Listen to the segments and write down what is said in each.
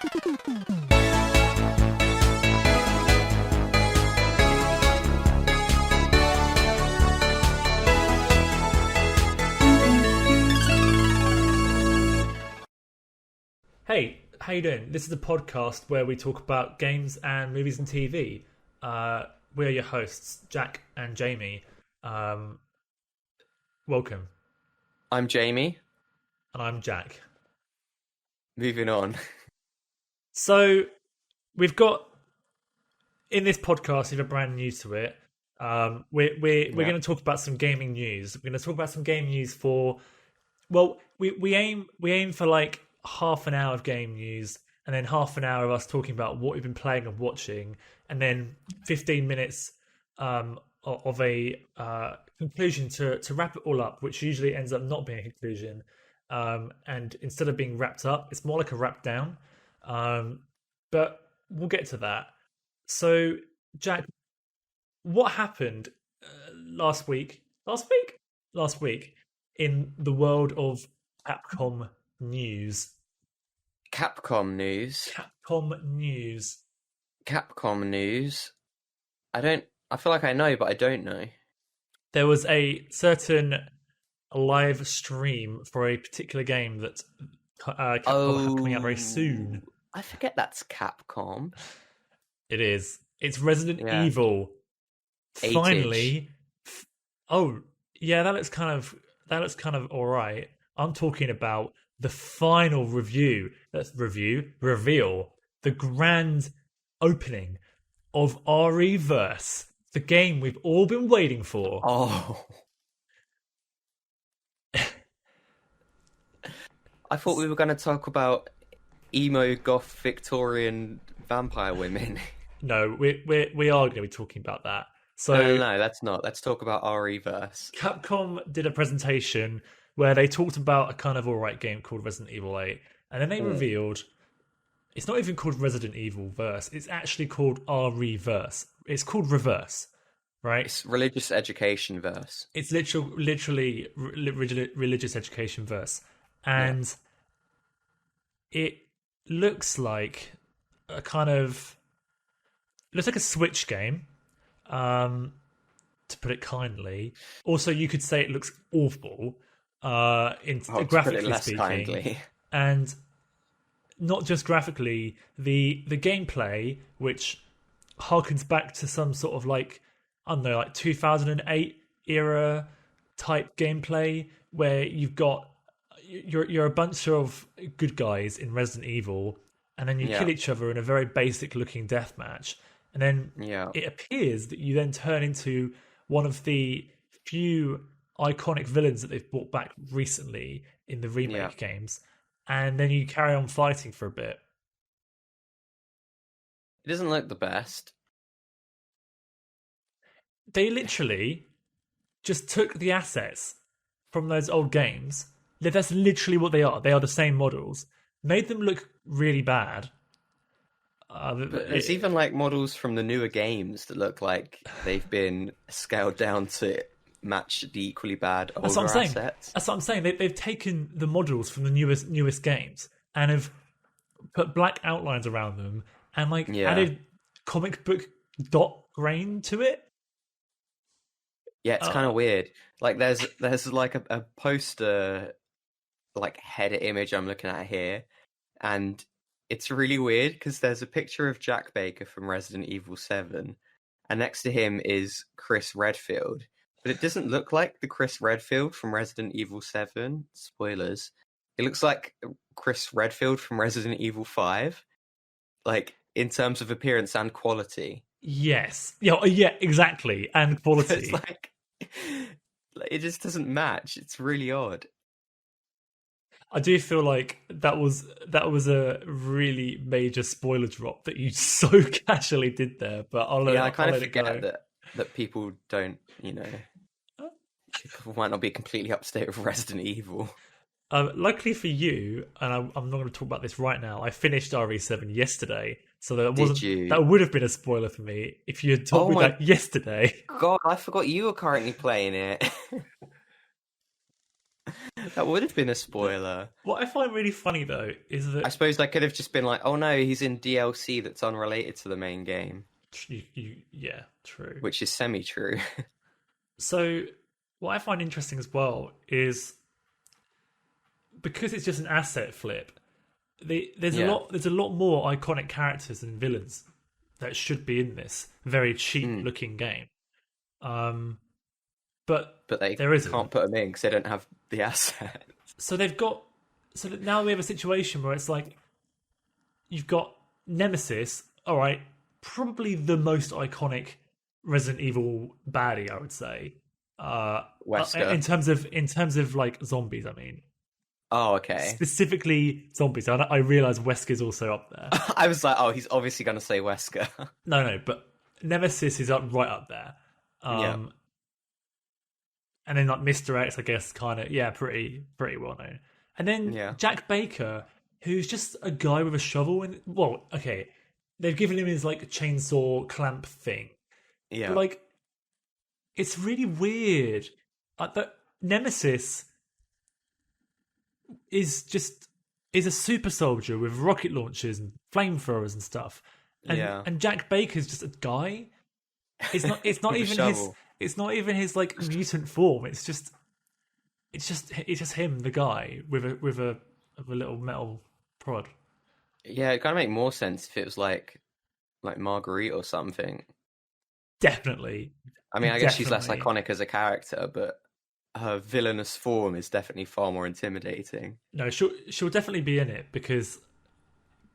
Hey, how you doing? This is a podcast where we talk about games and movies and TV. We're your hosts, Jack and Jamie. Welcome. I'm Jamie. And I'm Jack. Moving on. So, we've got, in this podcast, if you're brand new to it, we're going to talk about some gaming news. We're going to talk about some game news for, well, we aim for like half an hour of game news, and then half an hour of us talking about what we've been playing and watching, and then 15 minutes of a conclusion to wrap it all up, which usually ends up not being a conclusion. And instead of being wrapped up, it's more like a wrap down. But we'll get to that. So, Jack, what happened last week in the world of Capcom news? Capcom news. I feel like I know, but I don't know. There was a certain live stream for a particular game that Capcom have coming out very soon. I forget that's Capcom. It is. It's Resident Evil. 8-ish. Finally. Oh, yeah, that looks kind of all right. I'm talking about the final reveal, the grand opening of Re:Verse, the game we've all been waiting for. Oh. I thought we were going to talk about emo goth Victorian vampire women. No, we are going to be talking about that. So no, that's not. Let's talk about Re:Verse. Capcom did a presentation where they talked about a kind of alright game called Resident Evil 8, and then they revealed it's not even called Resident Evil Verse, it's actually called Re:Verse. It's called Reverse, right? It's religious education verse. It's literally religious education verse. And it looks like a kind of... It looks like a Switch game, to put it kindly. Also, you could say it looks awful. Graphically speaking, kindly. And not just graphically, the gameplay, which harkens back to some sort of like 2008 era type gameplay, where you're a bunch of good guys in Resident Evil, and then you kill each other in a very basic looking deathmatch, and then it appears that you then turn into one of the few iconic villains that they've brought back recently in the remake games, and then you carry on fighting for a bit. It doesn't look the best. They literally just took the assets from those old games. That's literally what they are. They are the same models. Made them look really bad. But there's even like models from the newer games that look like they've been scaled down to match the equally bad older assets. That's what I'm saying. They've taken the models from the newest games and have put black outlines around them and added comic book dot grain to it. Yeah, it's kind of weird. Like there's like a poster, like header image I'm looking at here, and it's really weird because there's a picture of Jack Baker from Resident Evil 7, and next to him is Chris Redfield. But it doesn't look like the Chris Redfield from Resident Evil 7. Spoilers. It looks like Chris Redfield from Resident Evil 5. Like, in terms of appearance and quality. Yes. Yeah, exactly. And quality. It's like, it just doesn't match. It's really odd. I do feel like that was a really major spoiler drop that you so casually did there. But I kind of forget that people don't, people might not be completely up to date with Resident Evil. Luckily for you, and I'm not going to talk about this right now, I finished RE7 yesterday, so that would have been a spoiler for me if you had told me that yesterday. God, I forgot you were currently playing it. That would have been a spoiler. What I find really funny though is I that suppose I could have just been like, oh no, he's in DLC that's unrelated to the main game, yeah, true. which is semi-true. So what I find interesting as well is because it's just an asset flip. There's Yeah. a lot more iconic characters and villains that should be in this very cheap looking game. But But they there isn't. can't put them in because they don't have the asset. So they've got. So now we have a situation where it's like you've got Nemesis. All right, probably the most iconic Resident Evil baddie, I would say. Wesker. In terms of like zombies, I mean. Oh, okay. Specifically zombies. I realise Wesker's also up there. I was like, oh, he's obviously going to say Wesker. No, but Nemesis is right up there. Yeah. And then like Mr. X, I guess, kind of pretty well known. And then Jack Baker, who's just a guy with a shovel. And well, okay, they've given him his like chainsaw clamp thing. Yeah, but, like it's really weird. That Nemesis is a super soldier with rocket launchers and flamethrowers and stuff. And Jack Baker's just a guy. It's not it's not even his like mutant form. It's just him, the guy with a little metal prod. Yeah, it kind of make more sense if it was like Marguerite or something. Definitely. I mean, I guess she's less iconic as a character, but her villainous form is definitely far more intimidating. No, she'll definitely be in it because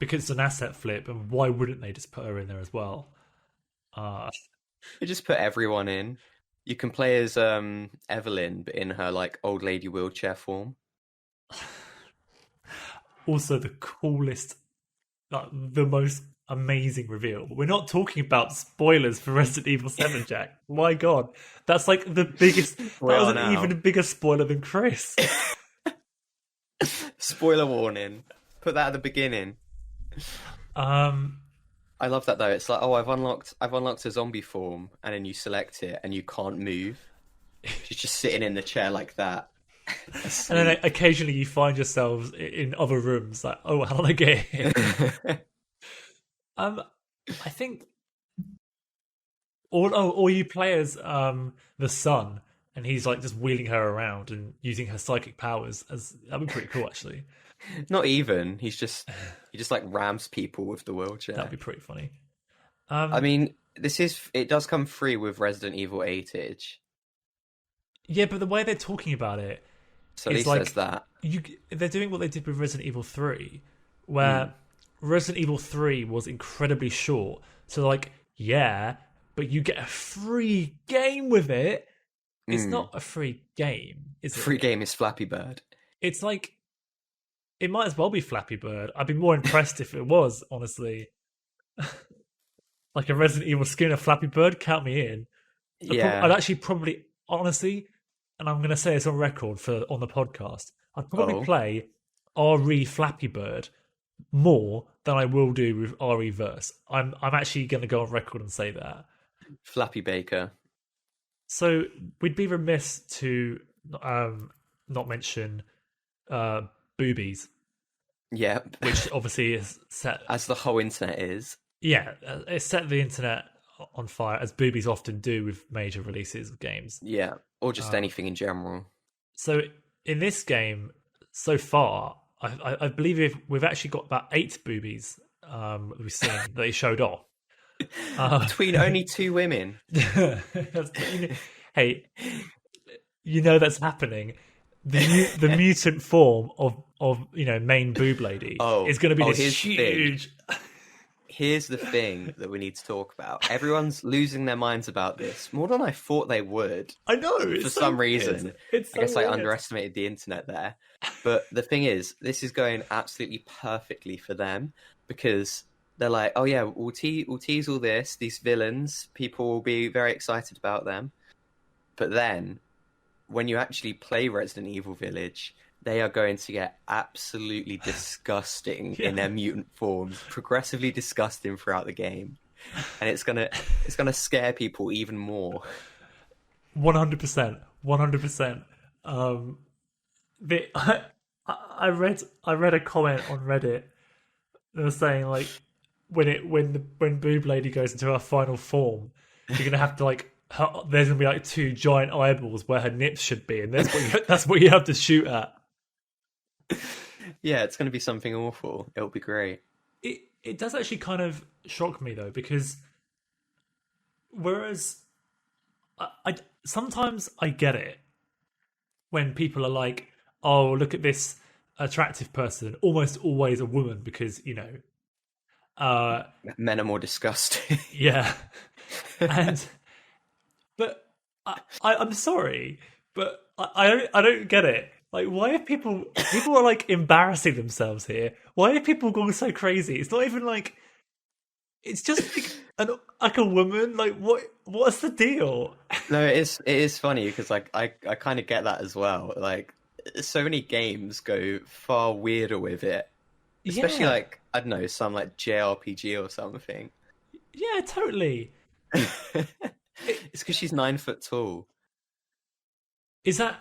it's an asset flip, and why wouldn't they just put her in there as well? They just put everyone in. You can play as Evelyn, but in her like old lady wheelchair form. Also, the coolest, like the most amazing reveal. We're not talking about spoilers for Resident Evil 7, Jack. My God, that's like the biggest. That was even a bigger spoiler than Chris. Spoiler warning. Put that at the beginning. I love that though. It's like, oh, I've unlocked a zombie form, and then you select it, and you can't move. She's just sitting in the chair like that. And then occasionally you find yourselves in other rooms, like, oh, how did I get here? I think or you play as the son, and he's like just wheeling her around and using her psychic powers. That'd be pretty cool, actually. Not even. He just like rams people with the wheelchair. That'd be pretty funny. I mean, it does come free with Resident Evil 8-age. Yeah, but the way they're talking about it, so he like, says that they're doing what they did with Resident Evil 3, where Resident Evil 3 was incredibly short. So like, yeah, but you get a free game with it. It's not a free game, is it? Free game is Flappy Bird. It's like, it might as well be Flappy Bird. I'd be more impressed if it was, honestly. Like a Resident Evil skin of Flappy Bird, count me in. I'd actually probably, honestly, and I'm going to say this on record on the podcast, I'd probably play RE Flappy Bird more than I will do with RE Verse. I'm actually going to go on record and say that. Flappy Baker. So we'd be remiss to not mention boobies. Yeah. Which obviously is set... As the whole internet is. Yeah, it's set the internet on fire, as boobies often do with major releases of games. Yeah, or just anything in general. So in this game, so far, I believe we've actually got about 8 boobies we've seen that they showed off. Between only 2 women. Hey, you know that's happening. The mutant form of main boob lady is going to be this huge. Here's the thing that we need to talk about. Everyone's losing their minds about this more than I thought they would. I know, for some reason. I guess weird. I underestimated the internet there. But the thing is, this is going absolutely perfectly for them, because they're like, oh yeah, we'll tease all this, these villains, people will be very excited about them. But then, when you actually play Resident Evil Village, they are going to get absolutely disgusting in their mutant forms, progressively disgusting throughout the game, and it's gonna scare people even more. 100%. I read a comment on Reddit that was saying like when Boob Lady goes into her final form, you're gonna have to like there's gonna be like two giant eyeballs where her nips should be, and that's what you have to shoot at. Yeah, it's going to be something awful. It'll be great. It does actually kind of shock me though, because whereas I sometimes I get it when people are like, oh, look at this attractive person, almost always a woman, because Men are more disgusting. yeah, and but I'm sorry, but I don't get it. Like, why are people are like embarrassing themselves here? Why are people going so crazy? It's not even like it's just like a woman. Like, what's the deal? No, it is funny because like I kind of get that as well. Like, so many games go far weirder with it, especially Yeah, like I don't know, some like JRPG or something. yeah, totally. It's because she's 9 foot tall. Is that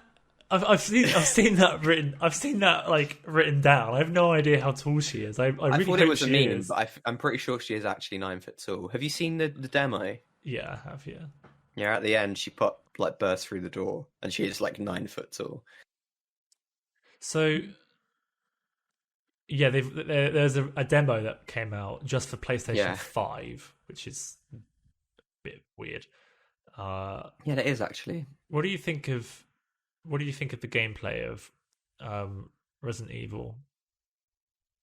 I've seen that written. I've seen that like written down. I have no idea how tall she is. I I really thought it hope was a she meme, is. but I'm pretty sure she is actually 9 foot tall. Have you seen the demo? Yeah, I have, yeah. Yeah, at the end she burst through the door, and she is like 9 foot tall. So yeah, there's a demo that came out just for PlayStation Yeah, 5, which is a bit weird. Uh, yeah, that is actually. what do you think of the gameplay of Resident Evil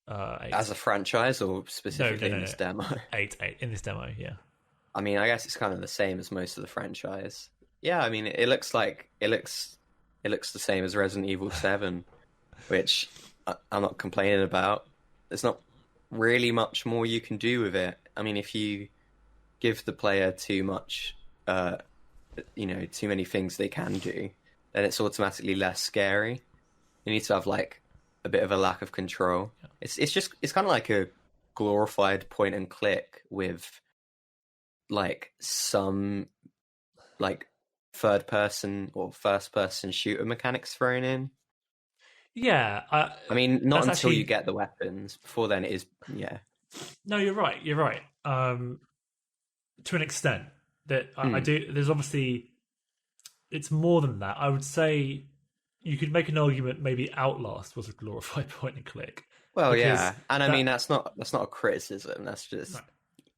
8? As a franchise, or No, no, specifically no, in no. this demo? 8 in this demo, yeah. I mean, I guess it's kind of the same as most of the franchise. Yeah, I mean, it looks the same as Resident Evil 7, which I'm not complaining about. There's not really much more you can do with it. I mean, if you give the player too much, too many things they can do, then it's automatically less scary. You need to have like a bit of a lack of control. It's kind of like a glorified point and click with like some like third person or first person shooter mechanics thrown in. Yeah, I mean, not that's until you actually get the weapons. Before then, it is yeah. no. You're right. You're right. To an extent, that I Hmm. do. There's obviously it's more than that. I would say you could make an argument. Maybe Outlast was a glorified point and click Well, because yeah, and I mean that that's not a criticism. That's just right.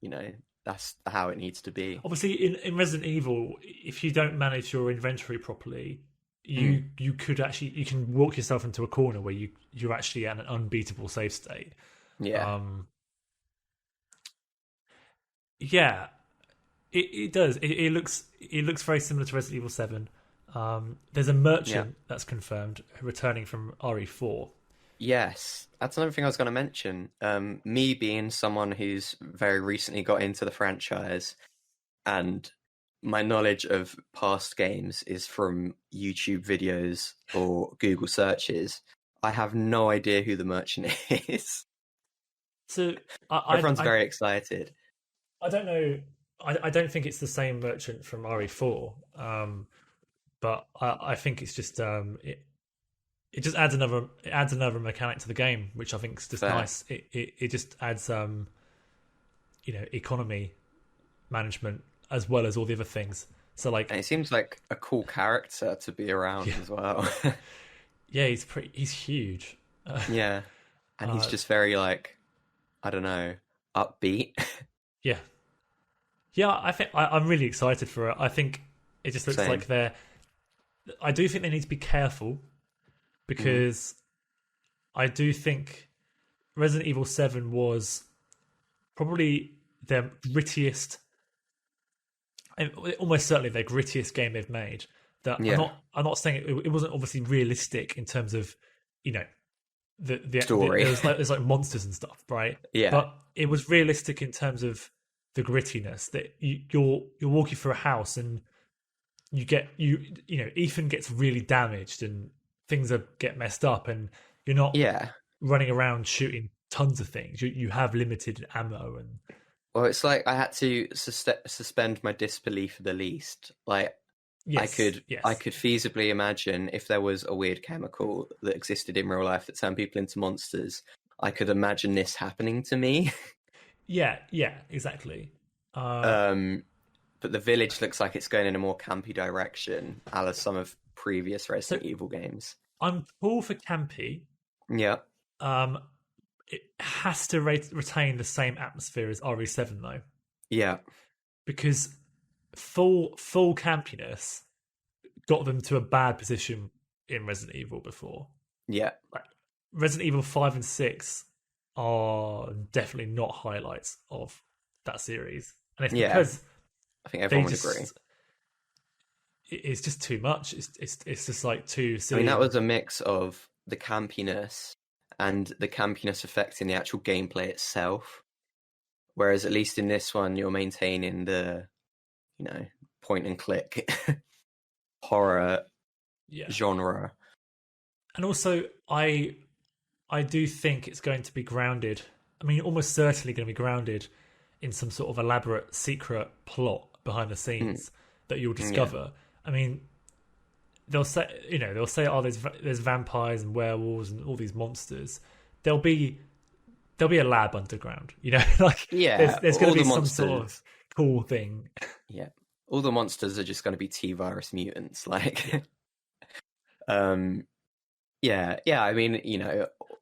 you know that's how it needs to be. Obviously in Resident Evil, if you don't manage your inventory properly, Hmm. you could actually you can walk yourself into a corner where you're actually at an unbeatable save state. Yeah, Um, yeah, it does. It looks very similar to Resident Evil 7. There's a yeah. merchant that's confirmed returning from RE4. Yes, that's another thing I was going to mention. Me being someone who's very recently got into the franchise, and my knowledge of past games is from YouTube videos or Google searches. I have no idea who the merchant is. So Everyone's very excited. I don't know. I don't think it's the same merchant from RE4. But I think it's just it just adds another mechanic to the game, which I think is just Fair. nice. It just adds economy management as well as all the other things. So And like it seems like a cool character to be around yeah, as well. yeah, he's huge. Yeah. And he's Uh, just very like, I don't know, upbeat. yeah, yeah. I think I'm really excited for it. I think it just looks Same. like they're. I do think they need to be careful Mm. because I do think Resident Evil 7 was probably their grittiest, and almost certainly their grittiest game they've made. That Yeah. I'm not saying it wasn't obviously realistic in terms of, you know, Story. there's like monsters and stuff, right? Yeah. But it was realistic in terms of the grittiness that you're walking through a house and you know Ethan gets really damaged and get messed up and you're not Yeah. running around shooting tons of things. You have limited ammo and Well, it's like I had to suspend my disbelief at the least. Like, Yes, I yes, could feasibly imagine if there was a weird chemical that existed in real life that turned people into monsters. I could imagine this happening to me. yeah, exactly. Um, but the village looks like it's going in a more campy direction, a la some of previous So Resident Evil games. I'm cool for campy. Yeah, Um, it has to retain the same atmosphere as RE7 though, yeah, because full campiness got them to a bad position in Resident Evil before. yeah, Like Resident Evil 5 and 6 are definitely not highlights of that series, and it's yeah. because I think they everyone would agree. just it's just too much. It's just like too I mean, silly. that And was a mix of the campiness and the campiness affecting the actual gameplay itself. Whereas at least in this one, you're maintaining the, point and click horror yeah, genre. and also I do think it's going to be grounded. I mean, almost certainly going to be grounded in some sort of elaborate secret plot behind the Mm, scenes that you'll yeah, discover. I mean, they'll say, oh, there's vampires and werewolves and all these monsters. There'll be a lab underground. Like yeah. there's going All to the be some sort of monsters, cool thing. yeah, all the monsters are just going to be T-virus mutants. Yeah, Like, um, yeah, yeah. I mean,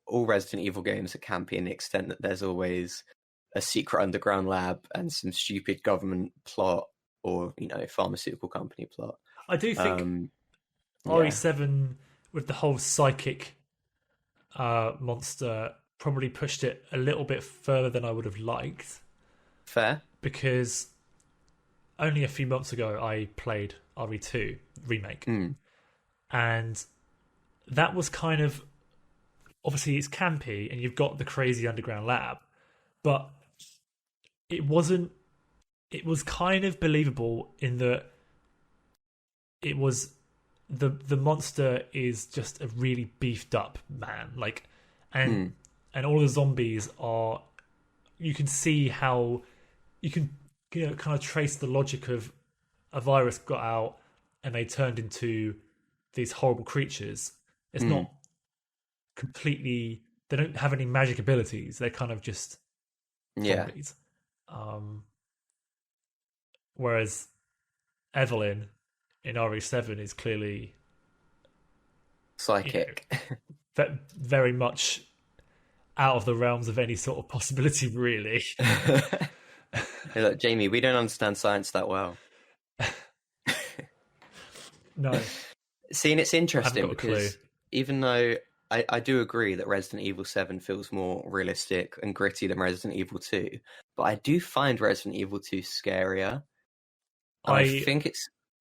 all Resident Evil games are campy in the extent that there's always a secret underground lab and some stupid government plot or pharmaceutical company plot. I do think Um, yeah, RE7 with the whole psychic monster probably pushed it a little bit further than I would have liked, fair. because only a few months ago I played RE2 remake, Mm, and that was kind of, obviously it's campy and you've got the crazy underground lab, but it wasn't. It was kind of believable in that it was the monster is just a really beefed up man, like, and mm, and all the zombies are. You can see how you can kind of trace the logic of a virus got out and they turned into these horrible creatures. It's mm, not completely. They don't have any magic abilities. They're kind of just yeah, zombies. Um, whereas Evelyn in RE7 is clearly, you psychic. know, very much out of the realms of any sort of possibility, really. Hey, look, Jamie, we don't understand science that well. No, See, and it's I haven't interesting got a clue. because even though I do agree that Resident Evil 7 feels more realistic and gritty than Resident Evil 2, but I do find Resident Evil 2 scarier. And I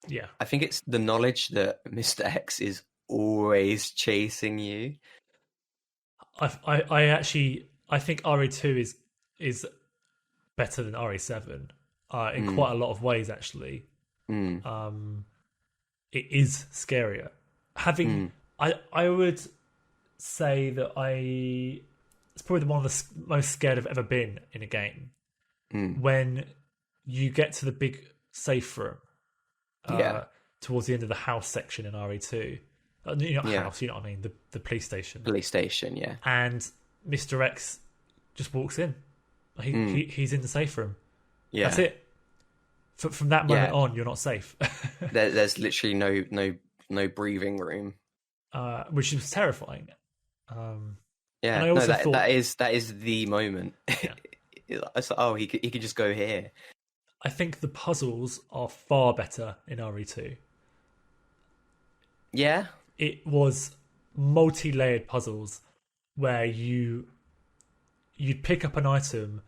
yeah, I think it's the knowledge that Mr. X is always chasing you. I actually I think RE2 is better than RE7 in Mm, quite a lot of ways. Actually, mm, um, it is scarier. Having mm, I would say that it's probably the one of the most scared I've ever been in a game mm. when you get to the big safe room Yeah, uh, towards the end of the house section in RE2. Not yeah. house, you know what I mean, the police station. Police station, yeah. And Mr. X just walks in. Mm, He's in the safe room. That's yeah. it. From that moment Yeah. on, you're not safe, There's literally no breathing room. which is terrifying. And Yeah, I no, also that thought, is the moment. yeah, It's like, oh, he could just go here. I think the puzzles are far better in RE2. Yeah, It was multi-layered puzzles where you'd pick up an item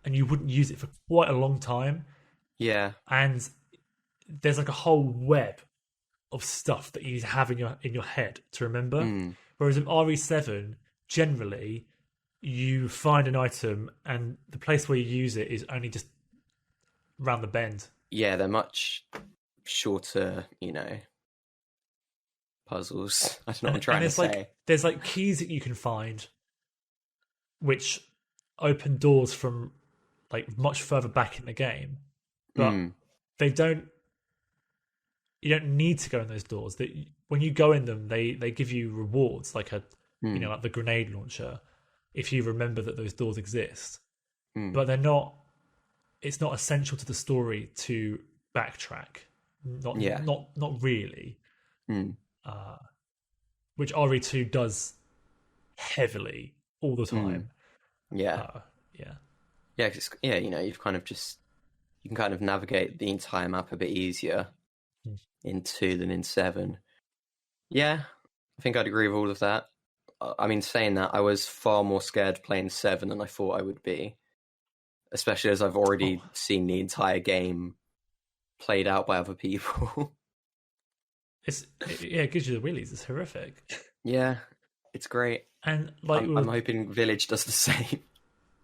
and you wouldn't use it for quite a long time, yeah, and there's like a whole web of stuff that you have in your head to remember. mm, Whereas in RE7, generally you find an item and the place where you use it is only just round the bend. yeah. They're much shorter, puzzles. I don't know what I'm And trying to it's like say. there's like keys that you can find which open doors from like much further back in the game, but Mm, they don't you don't need to go in those doors. That when you go in them, they give you rewards, like like the grenade launcher, if you remember that those doors exist. But they're not. It's not essential to the story to backtrack. Not really. Which RE2 does heavily all the time. Yeah. Yeah, 'cause you've kind of you can kind of navigate the entire map a bit easier in 2 than in 7. Yeah, I think I'd agree with all of that. I mean, saying that, I was far more scared playing 7 than I thought I would be, especially as I've already seen the entire game played out by other people. It gives you the willies. It's horrific. Yeah, it's great. And I'm hoping Village does the same.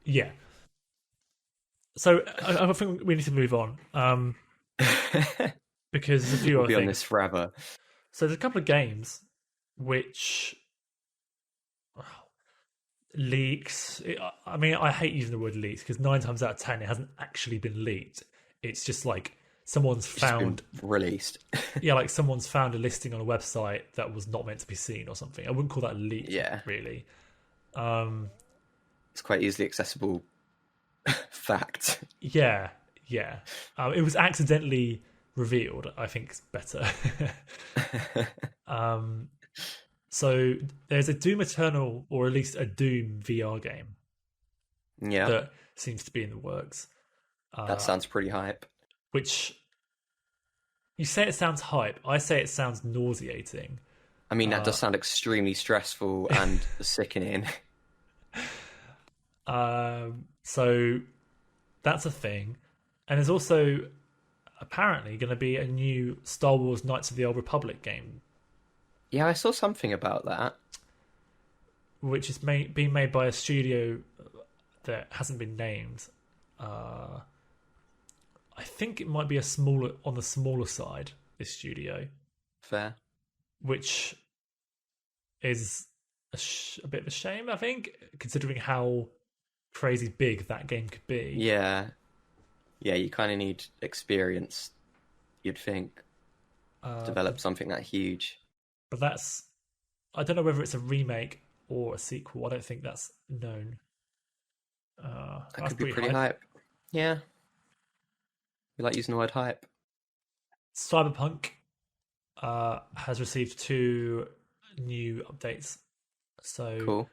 Yeah. So I think we need to move on because there's a few we'll other be things. on this forever. So there's a couple of games which leaks. I mean, I hate using the word leaks because 9 times out of 10 it hasn't actually been leaked. It's just like someone's found released. Yeah, like someone's found a listing on a website that was not meant to be seen or something. I wouldn't call that a leak. Yeah, really. It's quite easily accessible fact. Yeah. It was accidentally revealed, I think, is better. So there's a Doom Eternal, or at least a Doom VR game. Yeah, that seems to be in the works. That sounds pretty hype. Which, you say it sounds hype. I say it sounds nauseating. I mean, that does sound extremely stressful and sickening. So that's a thing. And there's also apparently going to be a new Star Wars Knights of the Old Republic game. Yeah, I saw something about that. Which is being made by a studio that hasn't been named. I think it might be on the smaller side, this studio. Fair. Which is a bit of a shame, I think, considering how crazy big that game could be. Yeah, you kind of need experience, you'd think, to develop something that huge. But I don't know whether it's a remake or a sequel. I don't think that's known. That could be pretty hype. Yeah. We like using the word hype. Cyberpunk has received 2 new updates. So cool.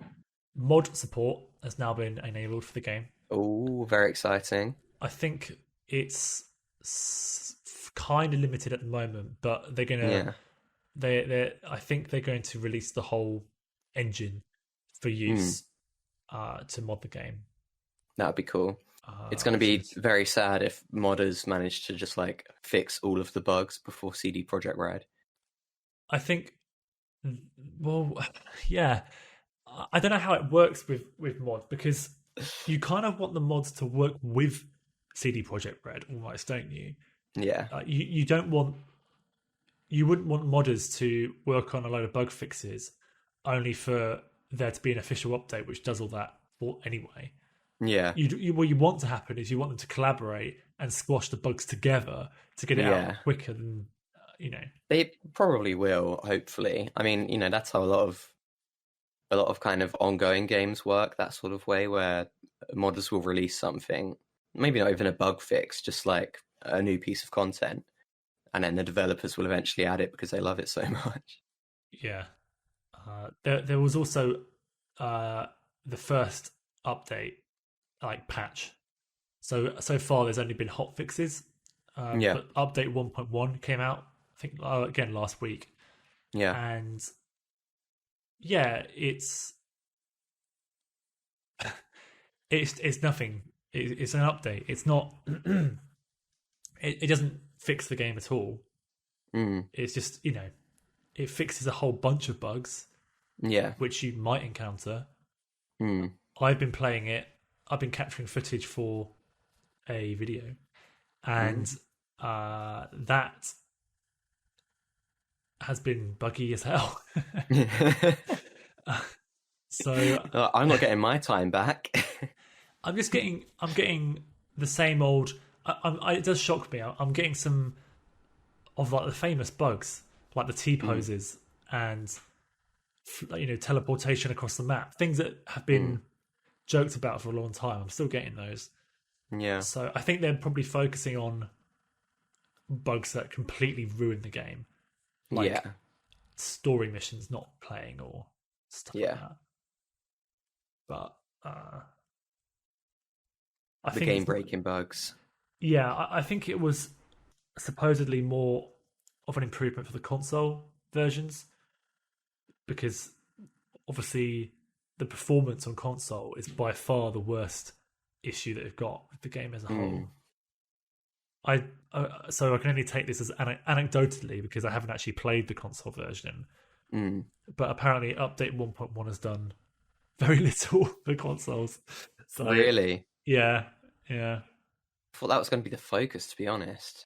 Mod support has now been enabled for the game. Oh, very exciting. I think it's kind of limited at the moment, but they're going to... I think they're going to release the whole engine for use to mod the game. That would be cool. It's going to be very sad if modders manage to just fix all of the bugs before CD Projekt Red. I think, well, yeah. I don't know how it works with mods, because you kind of want the mods to work with CD Projekt Red almost, don't you? Yeah. You wouldn't want modders to work on a load of bug fixes only for there to be an official update which does all that anyway. Yeah. What you want to happen is you want them to collaborate and squash the bugs together to get it out quicker than, They probably will, hopefully. I mean, that's how a lot of kind of ongoing games work, that sort of way, where modders will release something, maybe not even a bug fix, just like a new piece of content, and then the developers will eventually add it because they love it so much. Yeah. There was also the first update, patch. So far there's only been hot fixes. But update 1.1 came out, I think, again last week. Yeah. And yeah, it's nothing. It's an update. It's not. It doesn't fix the game at all. It's just it fixes a whole bunch of bugs. Yeah, which you might encounter. I've been playing it. I've been capturing footage for a video, and that has been buggy as hell. So I'm not getting my time back. I'm getting the same old. It does shock me. I'm getting some of like the famous bugs, like the T poses and teleportation across the map, things that have been joked about for a long time. I'm still getting those. Yeah. So I think they're probably focusing on bugs that completely ruin the game, like story missions not playing or stuff like that. But I think game-breaking bugs. Yeah, I think it was supposedly more of an improvement for the console versions, because obviously the performance on console is by far the worst issue that they've got with the game as a whole. So I can only take this as anecdotally because I haven't actually played the console version. But apparently, update 1.1 has done very little for consoles. So, really? Yeah. I thought that was going to be the focus, to be honest.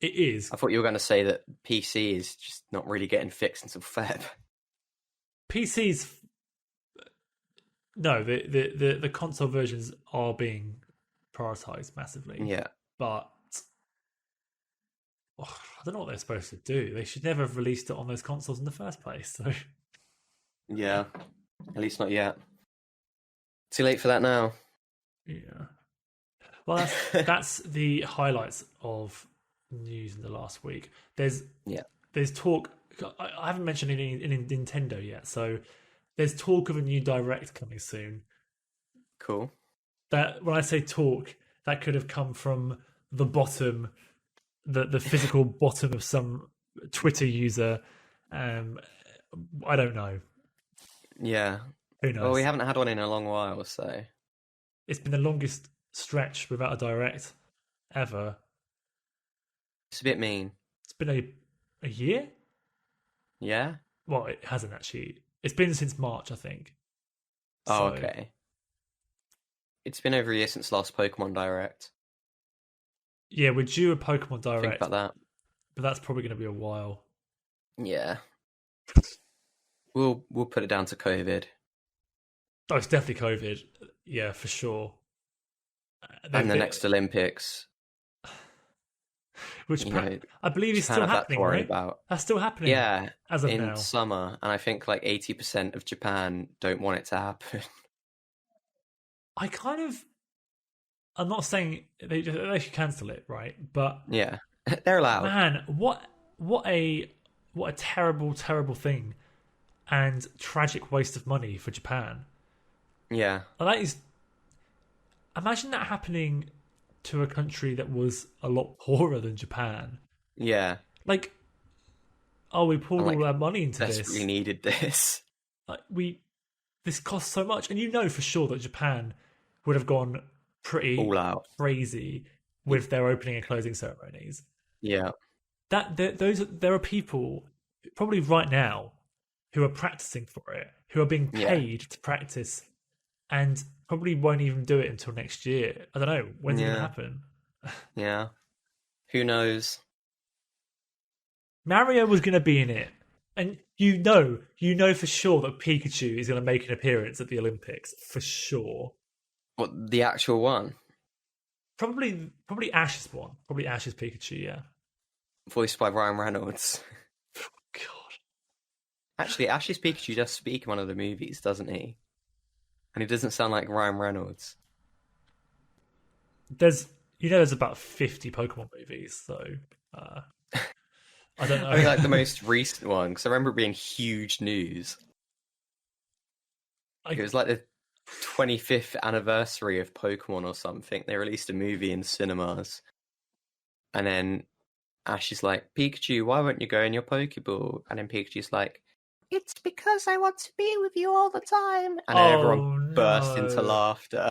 It is. I thought you were going to say that PC is just not really getting fixed until Feb. PCs. No, the console versions are being prioritized massively. Yeah. But I don't know what they're supposed to do. They should never have released it on those consoles in the first place. So. Yeah. At least not yet. Too late for that now. Yeah. Well, that's the highlights of news in the last week. There's talk. I haven't mentioned any in Nintendo yet, so there's talk of a new Direct coming soon. Cool. That when I say talk, that could have come from the bottom, the physical bottom of some Twitter user. I don't know. Yeah. Who knows? Well, we haven't had one in a long while, so it's been the longest stretch without a Direct ever. It's a bit mean. It's been a year? Yeah? Well, it hasn't actually. It's been since March, I think. Oh, okay. It's been over a year since last Pokemon Direct. Yeah, we're due a Pokemon Direct. Think about that. But that's probably going to be a while. Yeah. We'll put it down to COVID. Oh, it's definitely COVID. Yeah, for sure. And the next Olympics. Which I believe is still happening, right? That's still happening. Yeah, as of in now. Summer, and I think like 80% of Japan don't want it to happen. I'm not saying they should cancel it, right? But yeah, they're allowed. Man, what a terrible thing, and tragic waste of money for Japan. Yeah, that is. Imagine that happening to a country that was a lot poorer than Japan. Yeah. We poured all our money into this. Desperately needed this. This costs so much, and you know for sure that Japan would have gone pretty all out crazy with their opening and closing ceremonies. Yeah. There are people probably right now who are practicing for it, who are being paid to practice, and probably won't even do it until next year. I don't know. When's it going to happen? Yeah. Who knows? Mario was going to be in it. And you know for sure that Pikachu is going to make an appearance at the Olympics. For sure. What, the actual one? Probably Ash's one. Probably Ash's Pikachu, yeah. Voiced by Ryan Reynolds. Oh, God. Actually, Ash's Pikachu does speak in one of the movies, doesn't he? And he doesn't sound like Ryan Reynolds. There's about 50 Pokemon movies, so I don't know. I think like the most recent one, because I remember it being huge news. It was like the 25th anniversary of Pokemon or something. They released a movie in cinemas. And then Ash is like, Pikachu, why won't you go in your Pokeball? And then Pikachu's like, it's because I want to be with you all the time. And then everyone burst into laughter.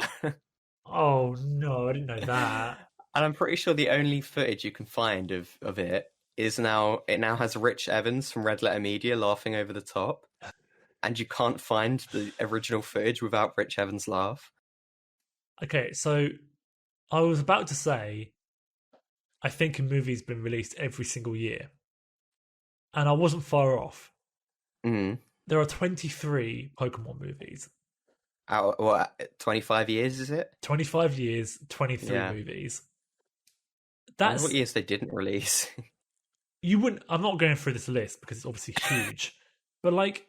Oh, no, I didn't know that. And I'm pretty sure the only footage you can find of it is now has Rich Evans from Red Letter Media laughing over the top. And you can't find the original footage without Rich Evans' laugh. Okay, so I was about to say, I think a movie's been released every single year. And I wasn't far off. Mm. There are 23 Pokemon movies. Out, what, 25 years, is it? 25 years, 23 movies. That's what years they didn't release. you wouldn't. I'm not going through this list because it's obviously huge, but like,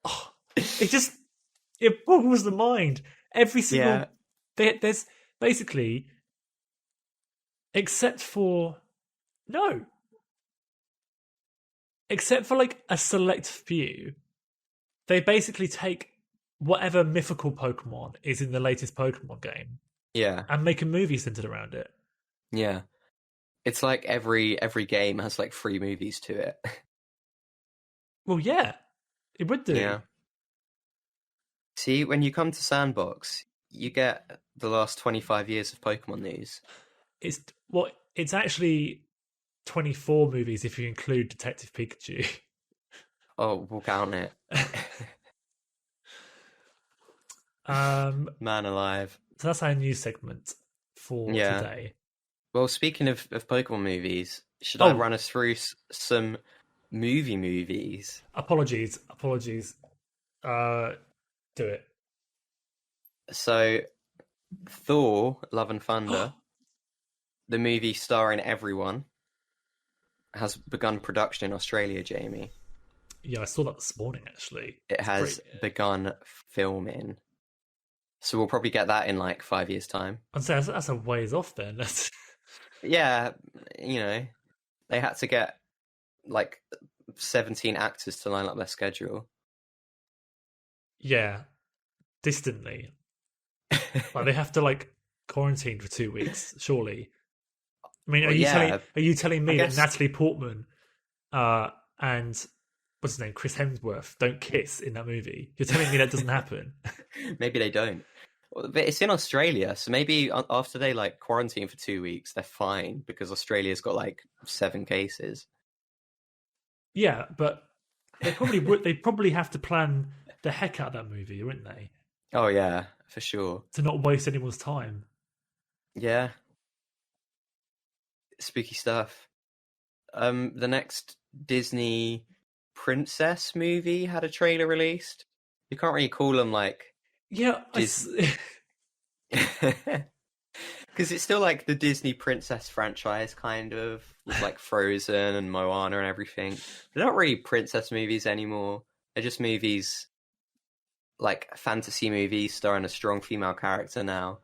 oh, it boggles the mind. Every single there's basically, except for no, except for like a select few, they basically take whatever mythical Pokemon is in the latest Pokemon game Yeah. and make a movie centered around it. Yeah. It's like every game has like 3 movies to it. Well, yeah, it would do. Yeah. See, when you come to Sandbox, you get the last 25 years of Pokemon news. It's actually 24 movies if you include Detective Pikachu. Oh, we'll count it. Man alive. So that's our news segment for today. Well, speaking of Pokemon movies, should I run us through some movies? Apologies. Do it. So, Thor: Love and Thunder, the movie starring everyone, has begun production in Australia, Jamie. Yeah, I saw that this morning, actually. It has begun filming. So we'll probably get that in like 5 years' time. I'd say that's a ways off then. Yeah, you know, they had to get like 17 actors to line up their schedule. Yeah, distantly. Like they have to like quarantine for 2 weeks, surely. I mean, are you telling me that Natalie Portman and what's his name, Chris Hemsworth, don't kiss in that movie? You're telling me that doesn't happen? Maybe they don't. But it's in Australia, so maybe after they like quarantine for 2 weeks, they're fine because Australia's got like 7 cases. Yeah, but they probably would. They probably have to plan the heck out of that movie, wouldn't they? Oh yeah, for sure. To not waste anyone's time. Yeah. Spooky stuff. The next Disney princess movie had a trailer released. You can't really call them like because it's still like the Disney princess franchise, kind of, with like Frozen and Moana and everything. They're not really princess movies anymore. They're just movies, like fantasy movies starring a strong female character now,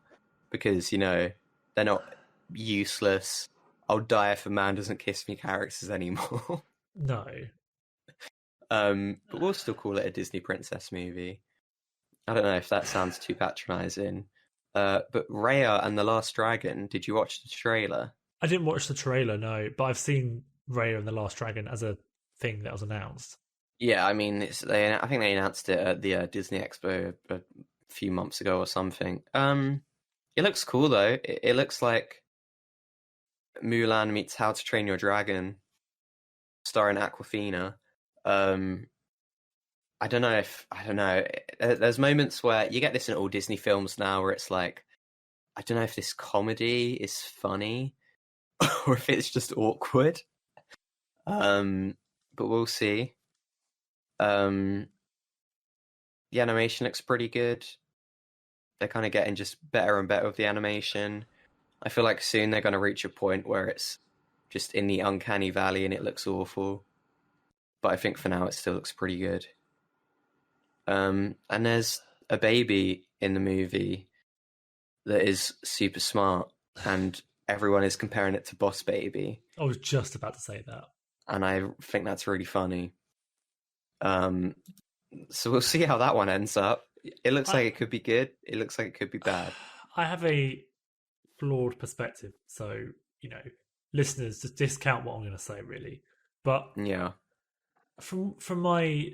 because, you know, they're not useless, I'll die if a man doesn't kiss me characters anymore. No. But we'll still call it a Disney princess movie. I don't know if that sounds too patronizing. But Raya and the Last Dragon, did you watch the trailer? I didn't watch the trailer, no, but I've seen Raya and the Last Dragon as a thing that was announced. Yeah, I mean, I think they announced it at the Disney Expo a few months ago or something. It looks cool though. It looks like Mulan meets How to Train Your Dragon, starring Awkwafina. I don't know. There's moments where you get this in all Disney films now where it's like, I don't know if this comedy is funny or if it's just awkward. But we'll see. The animation looks pretty good. They're kind of getting just better and better with the animation. I feel like soon they're going to reach a point where it's just in the uncanny valley and it looks awful. But I think for now it still looks pretty good. And there's a baby in the movie that is super smart, and everyone is comparing it to Boss Baby. I was just about to say that. And I think that's really funny. So we'll see how that one ends up. It looks like it could be good. It looks like it could be bad. I have a flawed perspective, so, you know, listeners, just discount what I'm going to say, really. But yeah, from my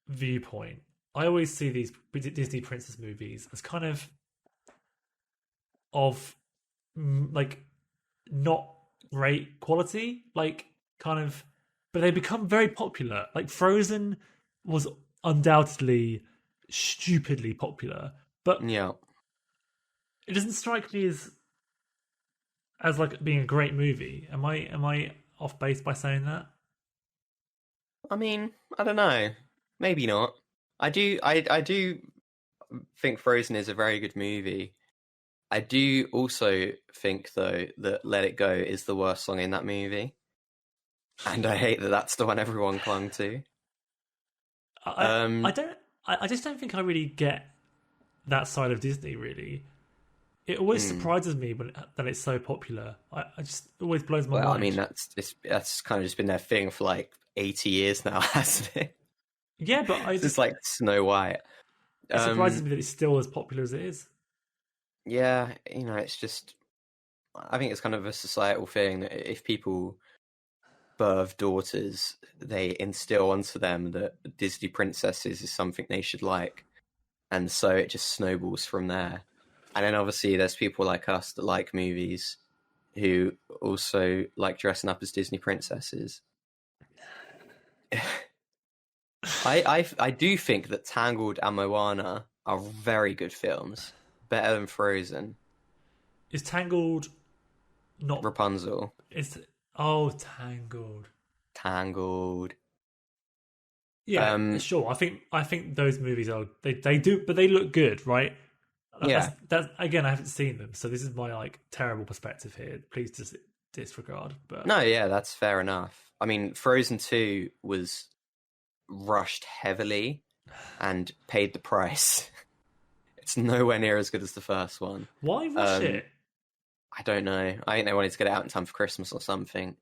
viewpoint, I always see these Disney princess movies as kind of like not great quality, like kind of, but they become very popular. Like Frozen was undoubtedly stupidly popular, but yeah, it doesn't strike me as like being a great movie. Am I off base by saying that? I mean, I don't know. Maybe not. I do think Frozen is a very good movie. I do also think, though, that Let It Go is the worst song in that movie. And I hate that that's the one everyone clung to. I don't. I just don't think I really get that side of Disney. Really, it always surprises me that it's so popular. I just it always blows my mind. I mean, that's kind of just been their thing for like 80 years now, hasn't it? Yeah, but It's like Snow White. It surprises me that it's still as popular as it is. Yeah, it's just, I think it's kind of a societal thing that if people birth daughters, they instill onto them that Disney princesses is something they should like. And so it just snowballs from there. And then obviously there's people like us that like movies who also like dressing up as Disney princesses. I do think that Tangled and Moana are very good films. Better than Frozen. Is Tangled not Rapunzel. Tangled. Tangled. Yeah, sure. I think those movies are they do, but they look good, right? Yeah. That's again, I haven't seen them, so this is my like terrible perspective here. Please disregard. But No, yeah, that's fair enough. I mean, Frozen 2 was rushed heavily and paid the price. It's nowhere near as good as the first one. Why rush it? I don't know. I think they wanted to get it out in time for Christmas or something.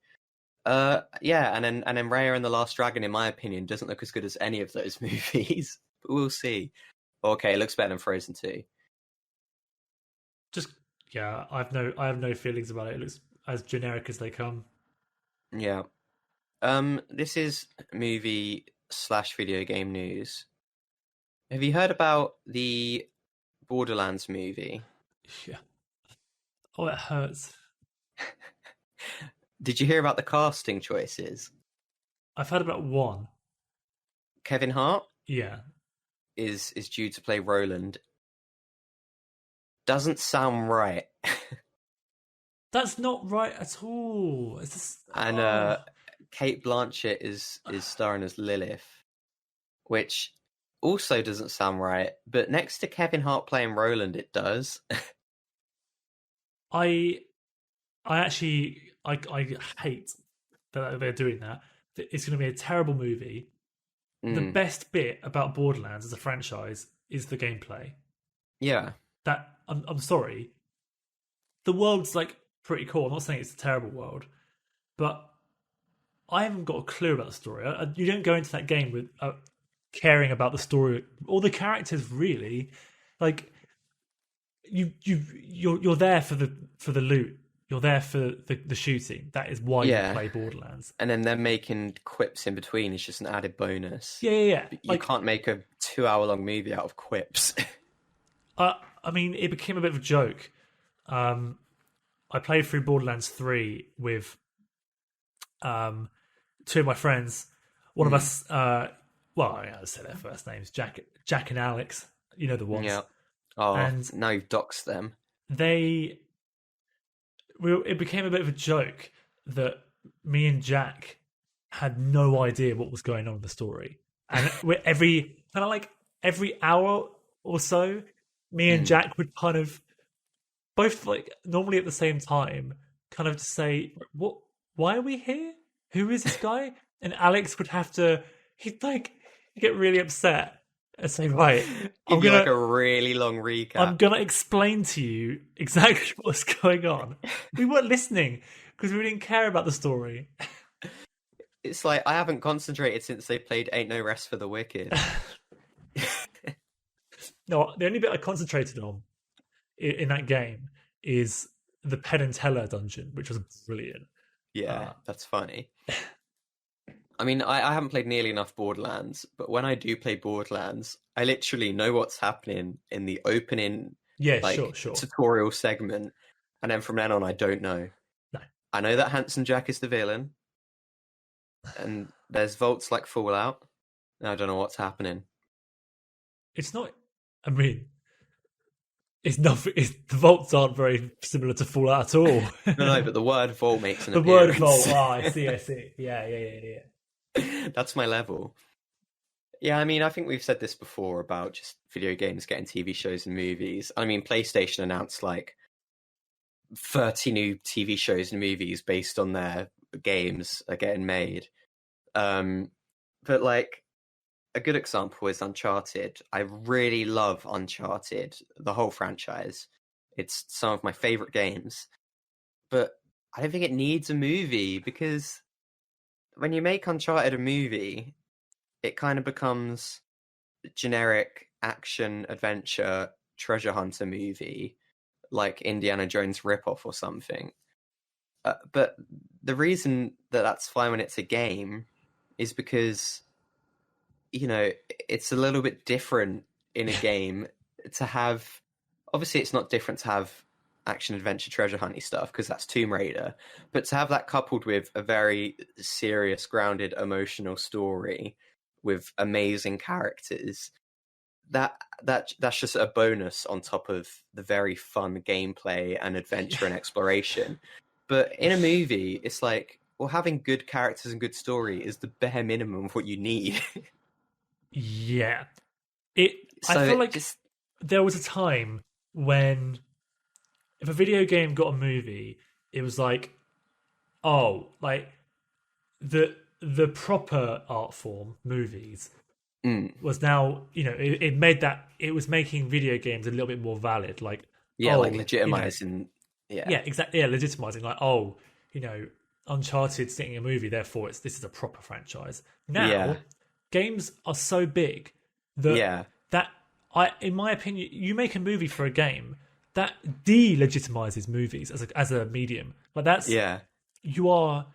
Yeah, and then Raya and the Last Dragon, in my opinion, doesn't look as good as any of those movies. But we'll see. Okay, it looks better than Frozen 2. Just yeah, I have no feelings about it. It looks as generic as they come. Yeah. This is movie/video game news. Have you heard about the Borderlands movie? Yeah. Oh, it hurts. Did you hear about the casting choices? I've heard about one. Kevin Hart? Yeah. Is due to play Roland. Doesn't sound right. That's not right at all. It's just, and Kate Blanchett is starring as Lilith, which also doesn't sound right. But next to Kevin Hart playing Roland, it does. I hate that they're doing that. It's going to be a terrible movie. The best bit about Borderlands as a franchise is the gameplay. Yeah. That I'm sorry. The world's like pretty cool. I'm not saying it's a terrible world, but I haven't got a clue about the story. You don't go into that game with caring about the story or the characters really. Like you're there for the loot. You're there for the shooting. That is why you play Borderlands. And then they're making quips in between. It's just an added bonus. Yeah. You can't make a 2-hour-long movie out of quips. I mean, it became a bit of a joke. I played through Borderlands 3 with two of my friends. One of us, I say their first names, Jack and Alex. You know the ones. Yeah. Oh, and now you've doxed them. It became a bit of a joke that me and Jack had no idea what was going on in the story, and every hour or so, me and Jack would kind of both like normally at the same time, kind of just say, "What? Why are we here? Who is this guy?" And Alex would have to. He'd get really upset and say, "Right, I'm gonna like a really long recap. I'm gonna explain to you exactly what's going on." We weren't listening because we didn't care about the story. It's like I haven't concentrated since they played "Ain't No Rest for the Wicked." No, the only bit I concentrated on in that game is the Penn and Teller dungeon, which was brilliant. Yeah, that's funny. I mean, I haven't played nearly enough Borderlands, but when I do play Borderlands, I literally know what's happening in the opening sure. tutorial segment, and then from then on, I don't know. No. I know that Handsome Jack is the villain, and there's vaults like Fallout, and I don't know what's happening. It's not... I mean... It's nothing. The vaults aren't very similar to Fallout at all. No, but the word vault makes an appearance. The word vault. Oh, I see. Yeah. That's my level. Yeah, I mean, I think we've said this before about just video games getting TV shows and movies. I mean, PlayStation announced like 30 new TV shows and movies based on their games are getting made. But like a good example is Uncharted. I really love Uncharted, the whole franchise. It's some of my favorite games, but I don't think it needs a movie, because when you make Uncharted a movie, it kind of becomes generic action adventure treasure hunter movie, like Indiana Jones ripoff or something. But the reason that that's fine when it's a game is because, you know, it's a little bit different in a game to have. Obviously, it's not different to have action adventure treasure hunty stuff, because that's Tomb Raider, but to have that coupled with a very serious, grounded, emotional story with amazing characters, that's just a bonus on top of the very fun gameplay and adventure and exploration. But in a movie, it's like, well, having good characters and good story is the bare minimum of what you need. Yeah. I So feel it like just there was a time when if a video game got a movie, it was like, oh, like the proper art form, movies, was now, it made that it was making video games a little bit more valid. Like, yeah, oh, like legitimizing. yeah, exactly, yeah, legitimizing. Like, oh, Uncharted's getting a movie, therefore this is a proper franchise. Yeah, Now, games are so big that yeah, in my opinion, you make a movie for a game that delegitimizes movies as a medium. Like that's yeah, you are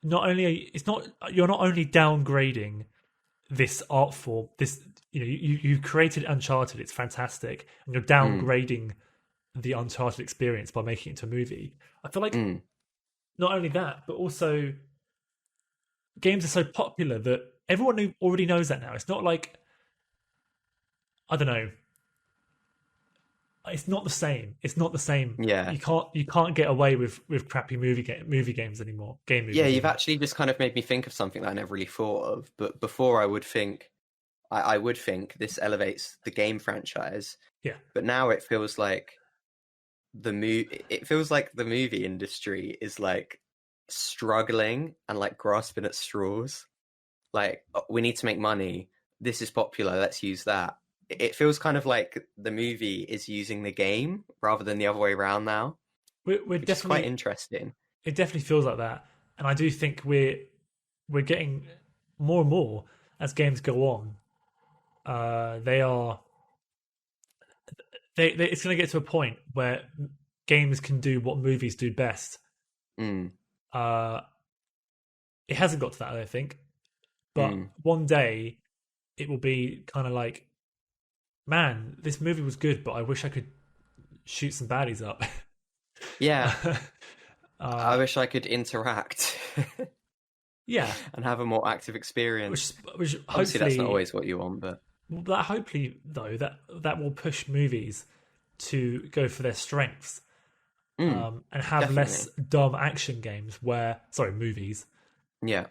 not only it's not you're not only downgrading this art form. This you created Uncharted. It's fantastic, and you're downgrading the Uncharted experience by making it into a movie. I feel like not only that, but also games are so popular that everyone already knows that now. It's not like, I don't know. It's not the same. It's not the same. yeah. You can't get away with crappy movie games anymore. Game movies. Yeah, you've anymore. actually just kind of made me think of something that I never really thought of. But before, I would think, I would think this elevates the game franchise. Yeah. But now it feels like it feels like the movie industry is like struggling and like grasping at straws. Like, "Oh, we need to make money. This is popular. Let's use that." It feels kind of like the movie is using the game rather than the other way around now, We're which is definitely quite interesting. It definitely feels like that, and I do think we're getting more and more as games go on. It's going to get to a point where games can do what movies do best. Mm, It hasn't got to that, I don't think, but one day it will be kind of like, man, this movie was good, but I wish I could shoot some baddies up. yeah. I wish I could interact. Yeah, and have a more active experience. Which Obviously, that's not hopefully, always what you want, but hopefully though that will push movies to go for their strengths, and have definitely. less dumb action games. Movies. Yeah,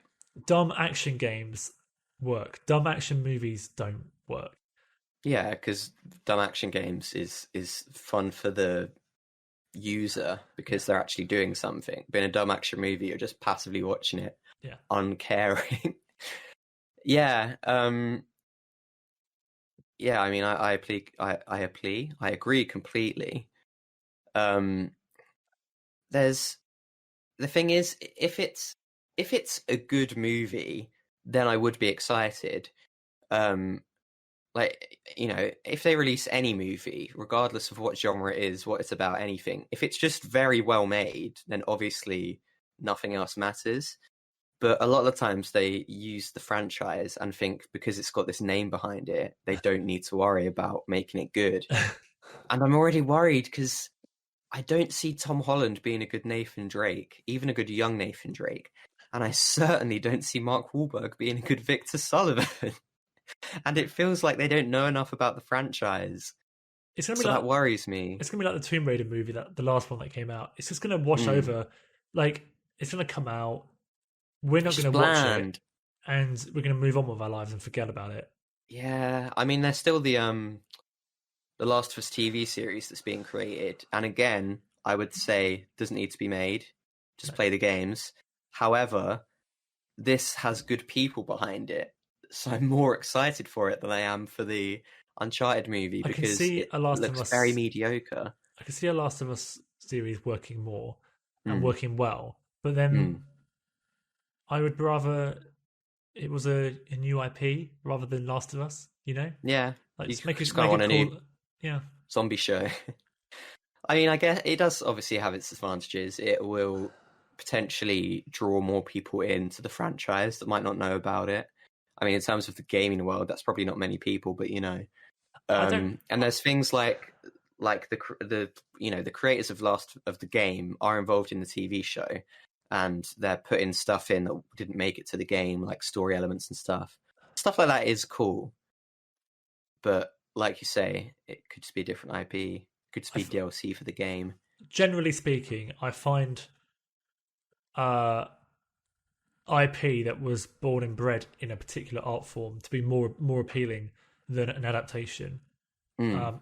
Dumb action games work. Dumb action movies don't work. yeah, because dumb action games is fun for the user because they're actually doing something. But in a dumb action movie, you're just passively watching it, Yeah, uncaring. Yeah, yeah. I mean, I agree completely. There's the thing is, if it's a good movie, then I would be excited. Like, if they release any movie, regardless of what genre it is, what it's about, anything, if it's just very well made, then obviously nothing else matters. But a lot of the times they use the franchise and think because it's got this name behind it, they don't need to worry about making it good. And I'm already worried because I don't see Tom Holland being a good Nathan Drake, even a good young Nathan Drake. And I certainly don't see Mark Wahlberg being a good Victor Sullivan. And it feels like they don't know enough about the franchise. it's gonna be That worries me. It's gonna be like the Tomb Raider movie, the last one that came out. It's just gonna wash over. Like, it's gonna come out. We're not gonna watch it, and we're gonna move on with our lives and forget about it. Yeah, I mean, there's still the Last of Us TV series that's being created, and again, I would say doesn't need to be made. Just play the games. However, this has good people behind it, so I'm more excited for it than I am for the Uncharted movie I can because see it a Last of looks very Us. mediocre. I can see a Last of Us series working more and Mm, working well, but then mm. I would rather it was a new IP rather than Last of Us. You know, Yeah, like you just make just it kind of make want it a new cool. Yeah, zombie show. I mean, I guess it does obviously have its advantages. It will potentially draw more people into the franchise that might not know about it. I mean, in terms of the gaming world, that's probably not many people, but I don't. and there's things like the creators of Last of the game are involved in the TV show, and they're putting stuff in that didn't make it to the game, like story elements and stuff. Stuff like that is cool, but like you say, it could just be a different IP. Could just I be DLC for the game. generally speaking, I find uh, IP that was born and bred in a particular art form to be more appealing than an adaptation. Mm, Um,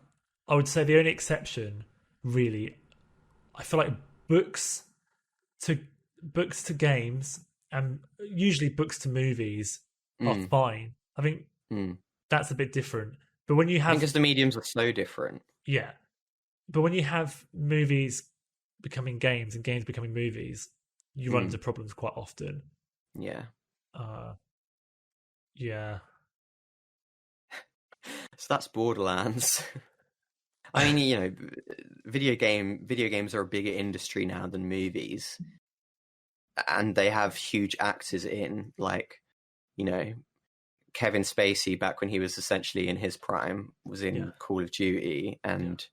I would say the only exception, really, I feel like books to books to games and usually books to movies are mm, fine. I think mm. that's a bit different. But when you I think have because the mediums are so different. yeah, but when you have movies becoming games and games becoming movies, you run Mm, into problems quite often. yeah. Uh, yeah, So that's Borderlands. I mean, video games are a bigger industry now than movies, and they have huge actors in, like, you know, Kevin Spacey back when he was essentially in his prime was yeah, in Call of Duty, yeah. and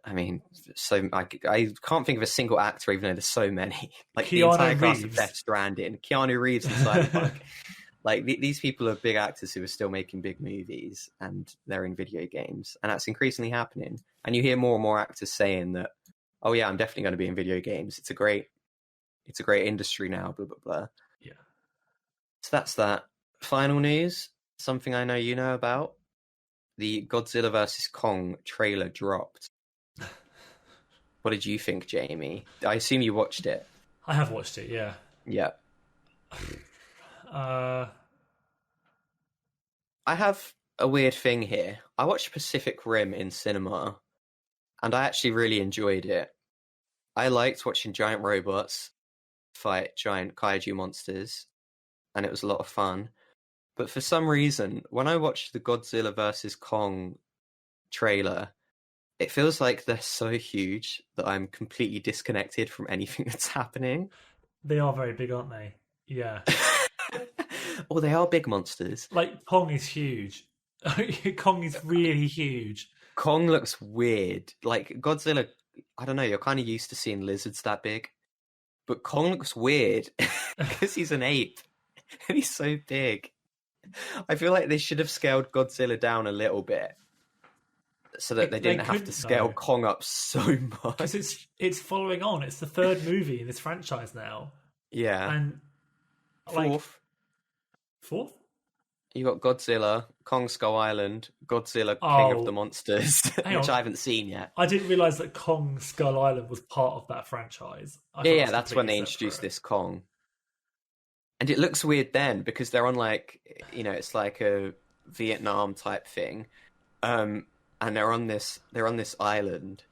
I mean, so I can't think of a single actor, even though there's so many. Like the Keanu entire cast of Reeves. Death Stranding, Keanu Reeves in Cyberpunk. Like these people are big actors who are still making big movies, and they're in video games, and that's increasingly happening. And you hear more and more actors saying that, "Oh yeah, I'm definitely going to be in video games. It's a great industry now." Blah blah blah. Yeah, So that's that. Final news, something I know you know about. The Godzilla vs. Kong trailer dropped. What did you think, Jamie? I assume you watched it. I have watched it. Yeah. Yeah. Uh, I have a weird thing here. I watched Pacific Rim in cinema, and I actually really enjoyed it. I liked watching giant robots fight giant kaiju monsters, and it was a lot of fun. But for some reason, when I watched the Godzilla vs. Kong trailer, it feels like they're so huge that I'm completely disconnected from anything that's happening. they are very big, aren't they? Yeah. Oh, they are big monsters. Like Kong is huge. Kong is really huge. Kong looks weird. Like Godzilla, I don't know, you're kind of used to seeing lizards that big. But Kong looks weird because he's an ape and he's so big. I feel like they should have scaled Godzilla down a little bit so that they They didn't have to couldn't scale though, Kong up so because much. it's following on. It's the third movie in this franchise now, Yeah. and like Fourth, fourth. you got Godzilla, Kong Skull Island, Godzilla King of the Oh, Monsters, hang which on. I haven't seen yet. I didn't realize that Kong Skull Island was part of that franchise. I Yeah, thought it yeah, was that's when completely they introduced separate. this Kong. And it looks weird then because they're on like, it's like a Vietnam type thing. And they're on this island,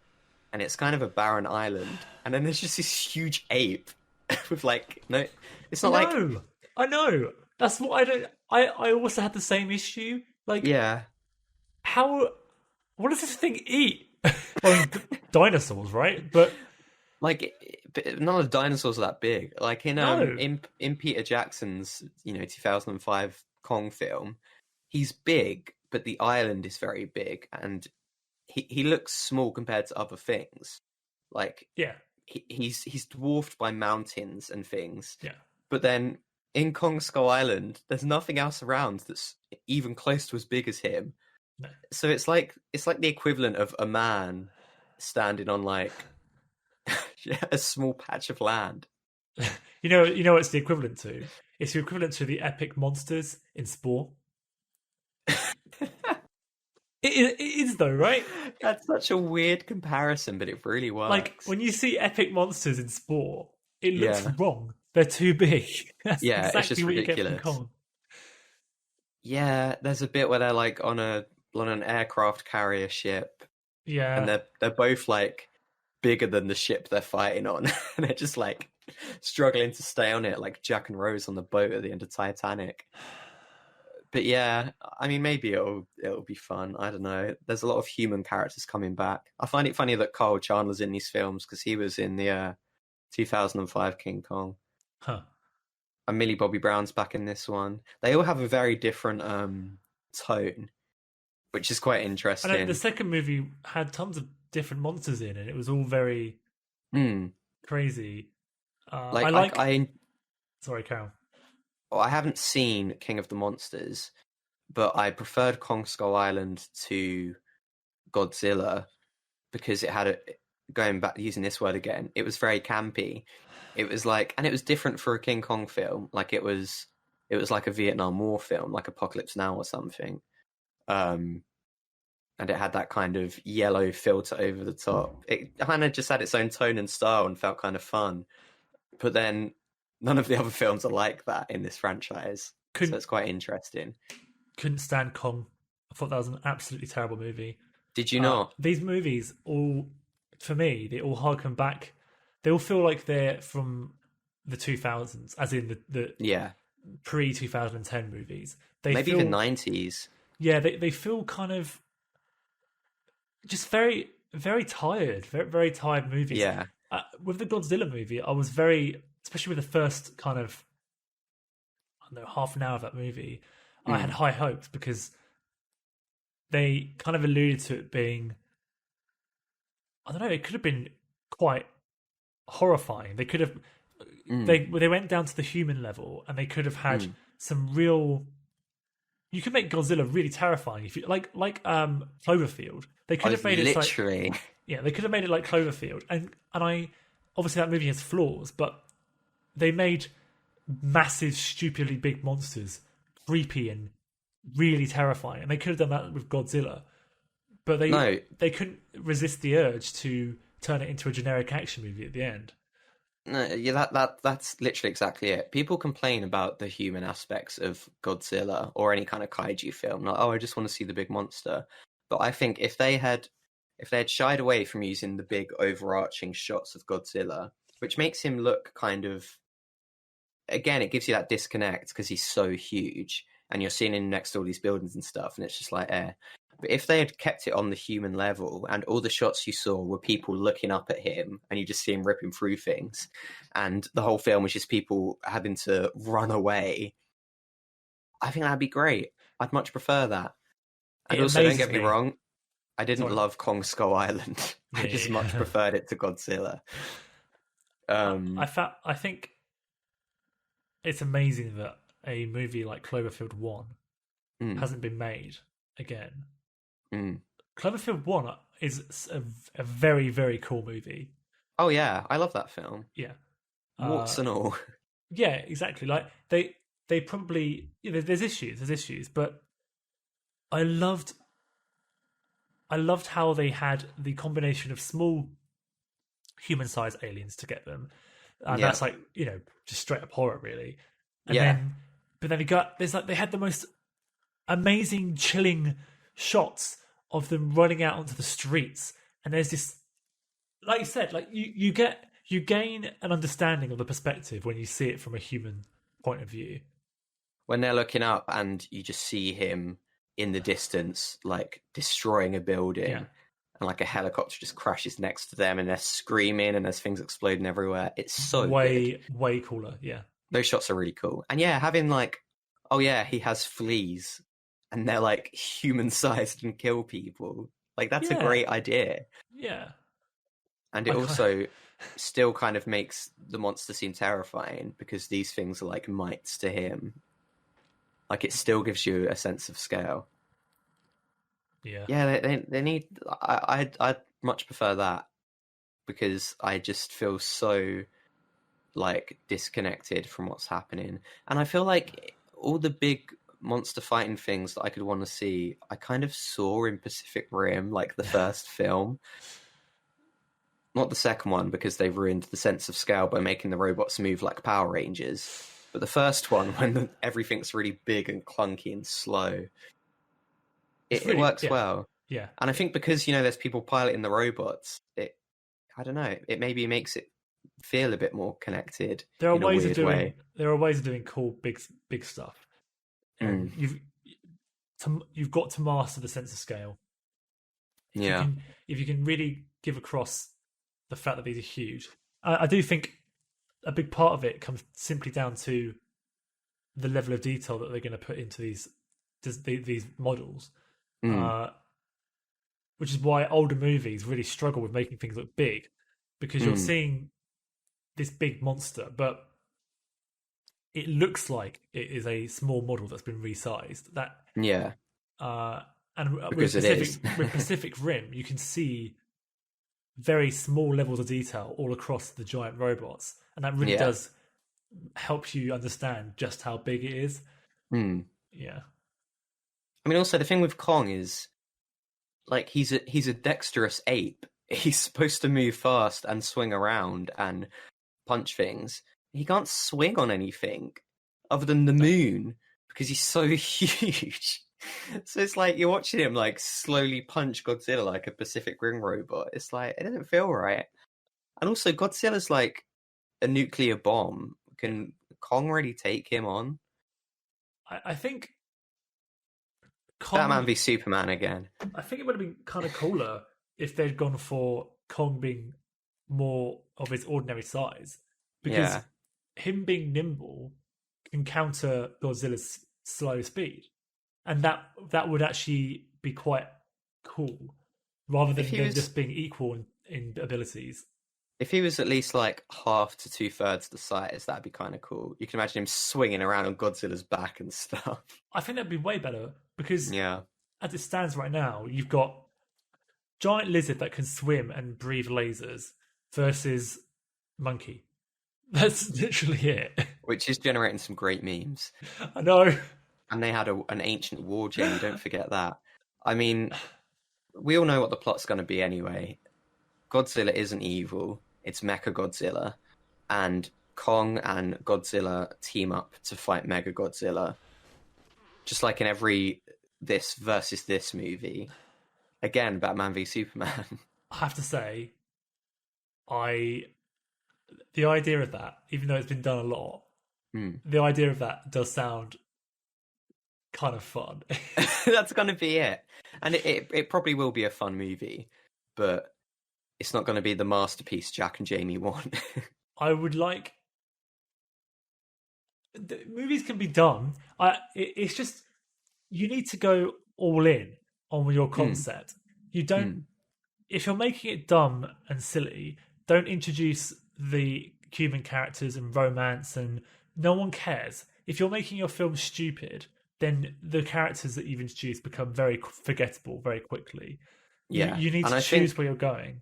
and it's kind of a barren island, and then there's just this huge ape with like no, it's I not like know. I know. That's what I don't. I also had the same issue. Like, yeah, how? What does this thing eat? I mean, dinosaurs, right? But like none of the dinosaurs are that big. Like in no. in Peter Jackson's 2005 Kong film, he's big, but the island is very big, and he looks small compared to other things. Like Yeah. he's dwarfed by mountains and things. Yeah. But then in Kong Skull Island, there's nothing else around that's even close to as big as him. No. So it's like the equivalent of a man standing on like a small patch of land. You know what it's the equivalent to? It's the equivalent to the epic monsters in Spore. It is though, right? That's such a weird comparison, but it really Like works. when you see epic monsters in sport, it looks Yeah. wrong. They're too big. That's Yeah, it's exactly just what you get from ridiculous. Kong. Yeah, there's a bit where they're like on an aircraft carrier ship, and Yeah. they're both like bigger than the ship they're fighting on, and they're just like struggling to stay on it, like Jack and Rose on the boat at the end of Titanic. But yeah, I mean, maybe it'll be fun. I don't know. There's a lot of human characters coming back. I find it funny that Kyle Chandler's in these films because he was in the 2005 King Kong, Huh. and Millie Bobby Brown's back in this one. They all have a very different tone, which is quite I know the interesting. second movie had tons of different monsters in it. It was all very Mm. crazy. I Like like. Sorry, Carol. I haven't seen King of the Monsters, but I preferred Kong Skull Island to Godzilla because it had a going back using this word again. It was very campy. It was like, and it was different for a King Kong film. Like it was like a Vietnam War film, like Apocalypse Now or something. Um, and it had that kind of yellow filter over the top. It kind of just had its own tone and style and felt kind of fun. But then none of the other films are like that in this franchise, so Couldn't it's quite interesting. couldn't stand Kong. I thought that was an absolutely terrible movie. Did you not? These movies all, for me, they all harken back. They all feel like they're from the 2000s, as in the Yeah, pre 2010 movies. They maybe the feel, 90s. yeah, they feel kind of just very, very tired, very, very tired movies. Yeah. With the Godzilla movie, I was very, especially with the first kind of, I don't know, half an hour of that movie, I had Mm. high hopes because they kind of alluded to it being, I don't know, it could have been quite horrifying. They could have, Mm. they went down to the human level and they could have had Mm. some real. You could make Godzilla really terrifying if you like Cloverfield. They I could have was made it like, literally. yeah, they could have made it like Cloverfield, and I obviously that movie has flaws, but they made massive, stupidly big monsters creepy and really terrifying, and they could have done that with Godzilla, but No, they couldn't resist the urge to turn it into a generic action movie at the end. no, yeah, that's literally exactly it. People complain about the human aspects of Godzilla or any kind of kaiju film. Like, oh, I just want to see the big monster. But I think if they had shied away from using the big overarching shots of Godzilla, which makes him look kind of, again, it gives you that disconnect because he's so huge and you're seeing him next to all these buildings and stuff, and it's just like air. But if they had kept it on the human level and all the shots you saw were people looking up at him and you just see him ripping through things, and the whole film was just people having to run away, I think that'd be great. I'd much prefer that. And It also, don't amazes get me me. wrong, I didn't Sorry, love Kong Skull Island. yeah, I just yeah, much yeah. preferred it to Godzilla. I I think it's amazing that a movie like Cloverfield One Mm, hasn't been made again. mm. Cloverfield One is a very very cool movie. Oh yeah, I love that film. Yeah, Warts uh, and all. yeah, exactly. Like they probably there's issues, but I loved I loved how they had the combination of small human sized aliens to get them, and Yeah, that's like just straight up horror really. And yeah. then but then there's like they had the most amazing chilling shots of them running out onto the streets, and there's this, like you said, like you gain an understanding of the perspective when you see it from a human point of view. When they're looking up and you just see him in the distance, like destroying a Yeah, building, and like a helicopter just crashes next to them, and they're screaming, and there's things exploding everywhere. It's so good. way cooler. Yeah, Those shots are really cool. And yeah, having like, oh yeah, he has fleas, and they're like human sized and kill people. Like that's a yeah, great idea. yeah. And it I kind also still kind of makes the monster seem terrifying because these things are like mites to him. Like it still gives you a sense of scale. yeah, Yeah, they need. I'd much prefer that because I just feel so like disconnected from what's happening, and I feel like all the big monster fighting things that I could want to see, I kind of saw in Pacific Rim, like the first film. Not the second one, because they ruined the sense of scale by making the robots move like Power Rangers. But the first one, when everything's really big and clunky and slow, it works well. Yeah. And I think because, there's people piloting the robots, I don't know, it maybe makes it feel a bit more connected. There are in a ways weird of doing way. There are ways of doing cool big stuff. And you've got to master the sense of scale. If you can really give across the fact that these are huge. I do think a big part of it comes simply down to the level of detail that they're going to put into these models, which is why older movies really struggle with making things look big, because you're seeing this big monster, but it looks like it is a small model that's been resized. And because with Pacific Rim, you can see very small levels of detail all across the giant robots, and that really does help you understand just how big it is. Yeah. I mean, also the thing with Kong is, like, he's a dexterous ape. He's supposed to move fast and swing around and punch things. He can't swing on anything other than the moon because he's so huge. So it's like you're watching him like slowly punch Godzilla like a Pacific Rim robot. It's like, it doesn't feel right. And also, Godzilla's like a nuclear bomb. Can Kong really take him on? I think Batman v Superman again. I think it would have been kind of cooler if they'd gone for Kong being more of his ordinary size, because him being nimble can counter Godzilla's slow speed, and that would actually be quite cool, rather than them just being equal in abilities. If he was at least like half to 2/3 the size, that'd be kind of cool. You can imagine him swinging around on Godzilla's back and stuff. I think that'd be way better, because as it stands right now, you've got giant lizard that can swim and breathe lasers versus monkey. That's literally it. Which is generating some great memes. I know. And they had an ancient war gem, don't forget that. I mean, we all know what the plot's going to be anyway. Godzilla isn't evil. It's Mecha Godzilla. And Kong and Godzilla team up to fight Mega Godzilla. Just like in every this versus this movie. Again, Batman v Superman. I have to say, the idea of that, even though it's been done a lot, the idea of that does sound kind of fun. That's going to be it. And it probably will be a fun movie, but it's not going to be the masterpiece Jack and Jamie want. I would like... Movies can be done. It's just, you need to go all in on your concept. You don't... If you're making it dumb and silly, don't introduce the human characters and romance, and no one cares. If you're making your film stupid, then the characters that you've introduced become very forgettable very quickly. Yeah. You need to choose where you're going.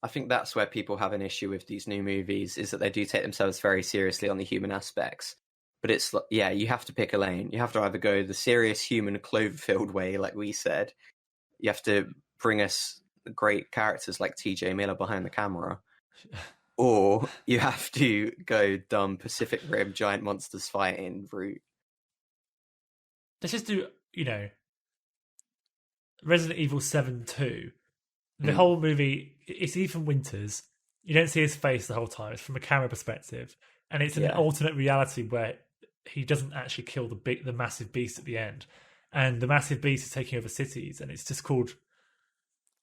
I think that's where people have an issue with these new movies, is that they do take themselves very seriously on the human aspects. But it's, you have to pick a lane. You have to either go the serious human Cloverfield way, like we said. You have to bring us great characters like TJ Miller behind the camera. Or you have to go dumb Pacific Rim giant monsters fighting route. Let's just do, Resident Evil 7 2. The whole movie, it's Ethan Winters. You don't see his face the whole time. It's from a camera perspective. And it's an alternate reality where he doesn't actually kill the massive beast at the end. And the massive beast is taking over cities. And it's just called...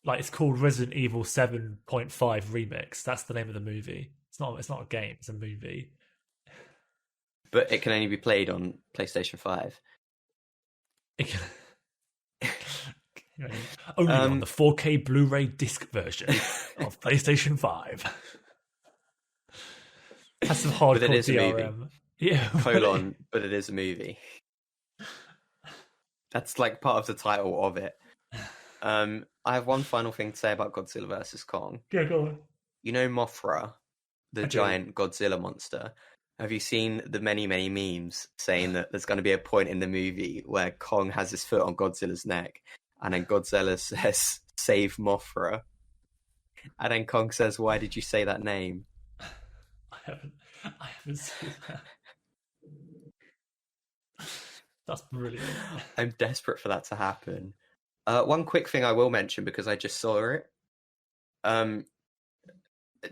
it's called Resident Evil 7.5 Remix. That's the name of the movie. It's not a game, it's a movie. But it can only be played on PlayStation 5. Only on the 4K Blu-ray disc version of PlayStation 5. That's some hardcore but it is DRM. A movie. Yeah. But it is a movie. That's like part of the title of it. I have one final thing to say about Godzilla vs. Kong. Yeah, go on. You know Mothra, the giant Godzilla monster? Have you seen the many, many memes saying that there's going to be a point in the movie where Kong has his foot on Godzilla's neck, and then Godzilla says, "Save Mothra," and then Kong says, "Why did you say that name?" I haven't seen that. That's brilliant. I'm desperate for that to happen. One quick thing I will mention because I just saw it.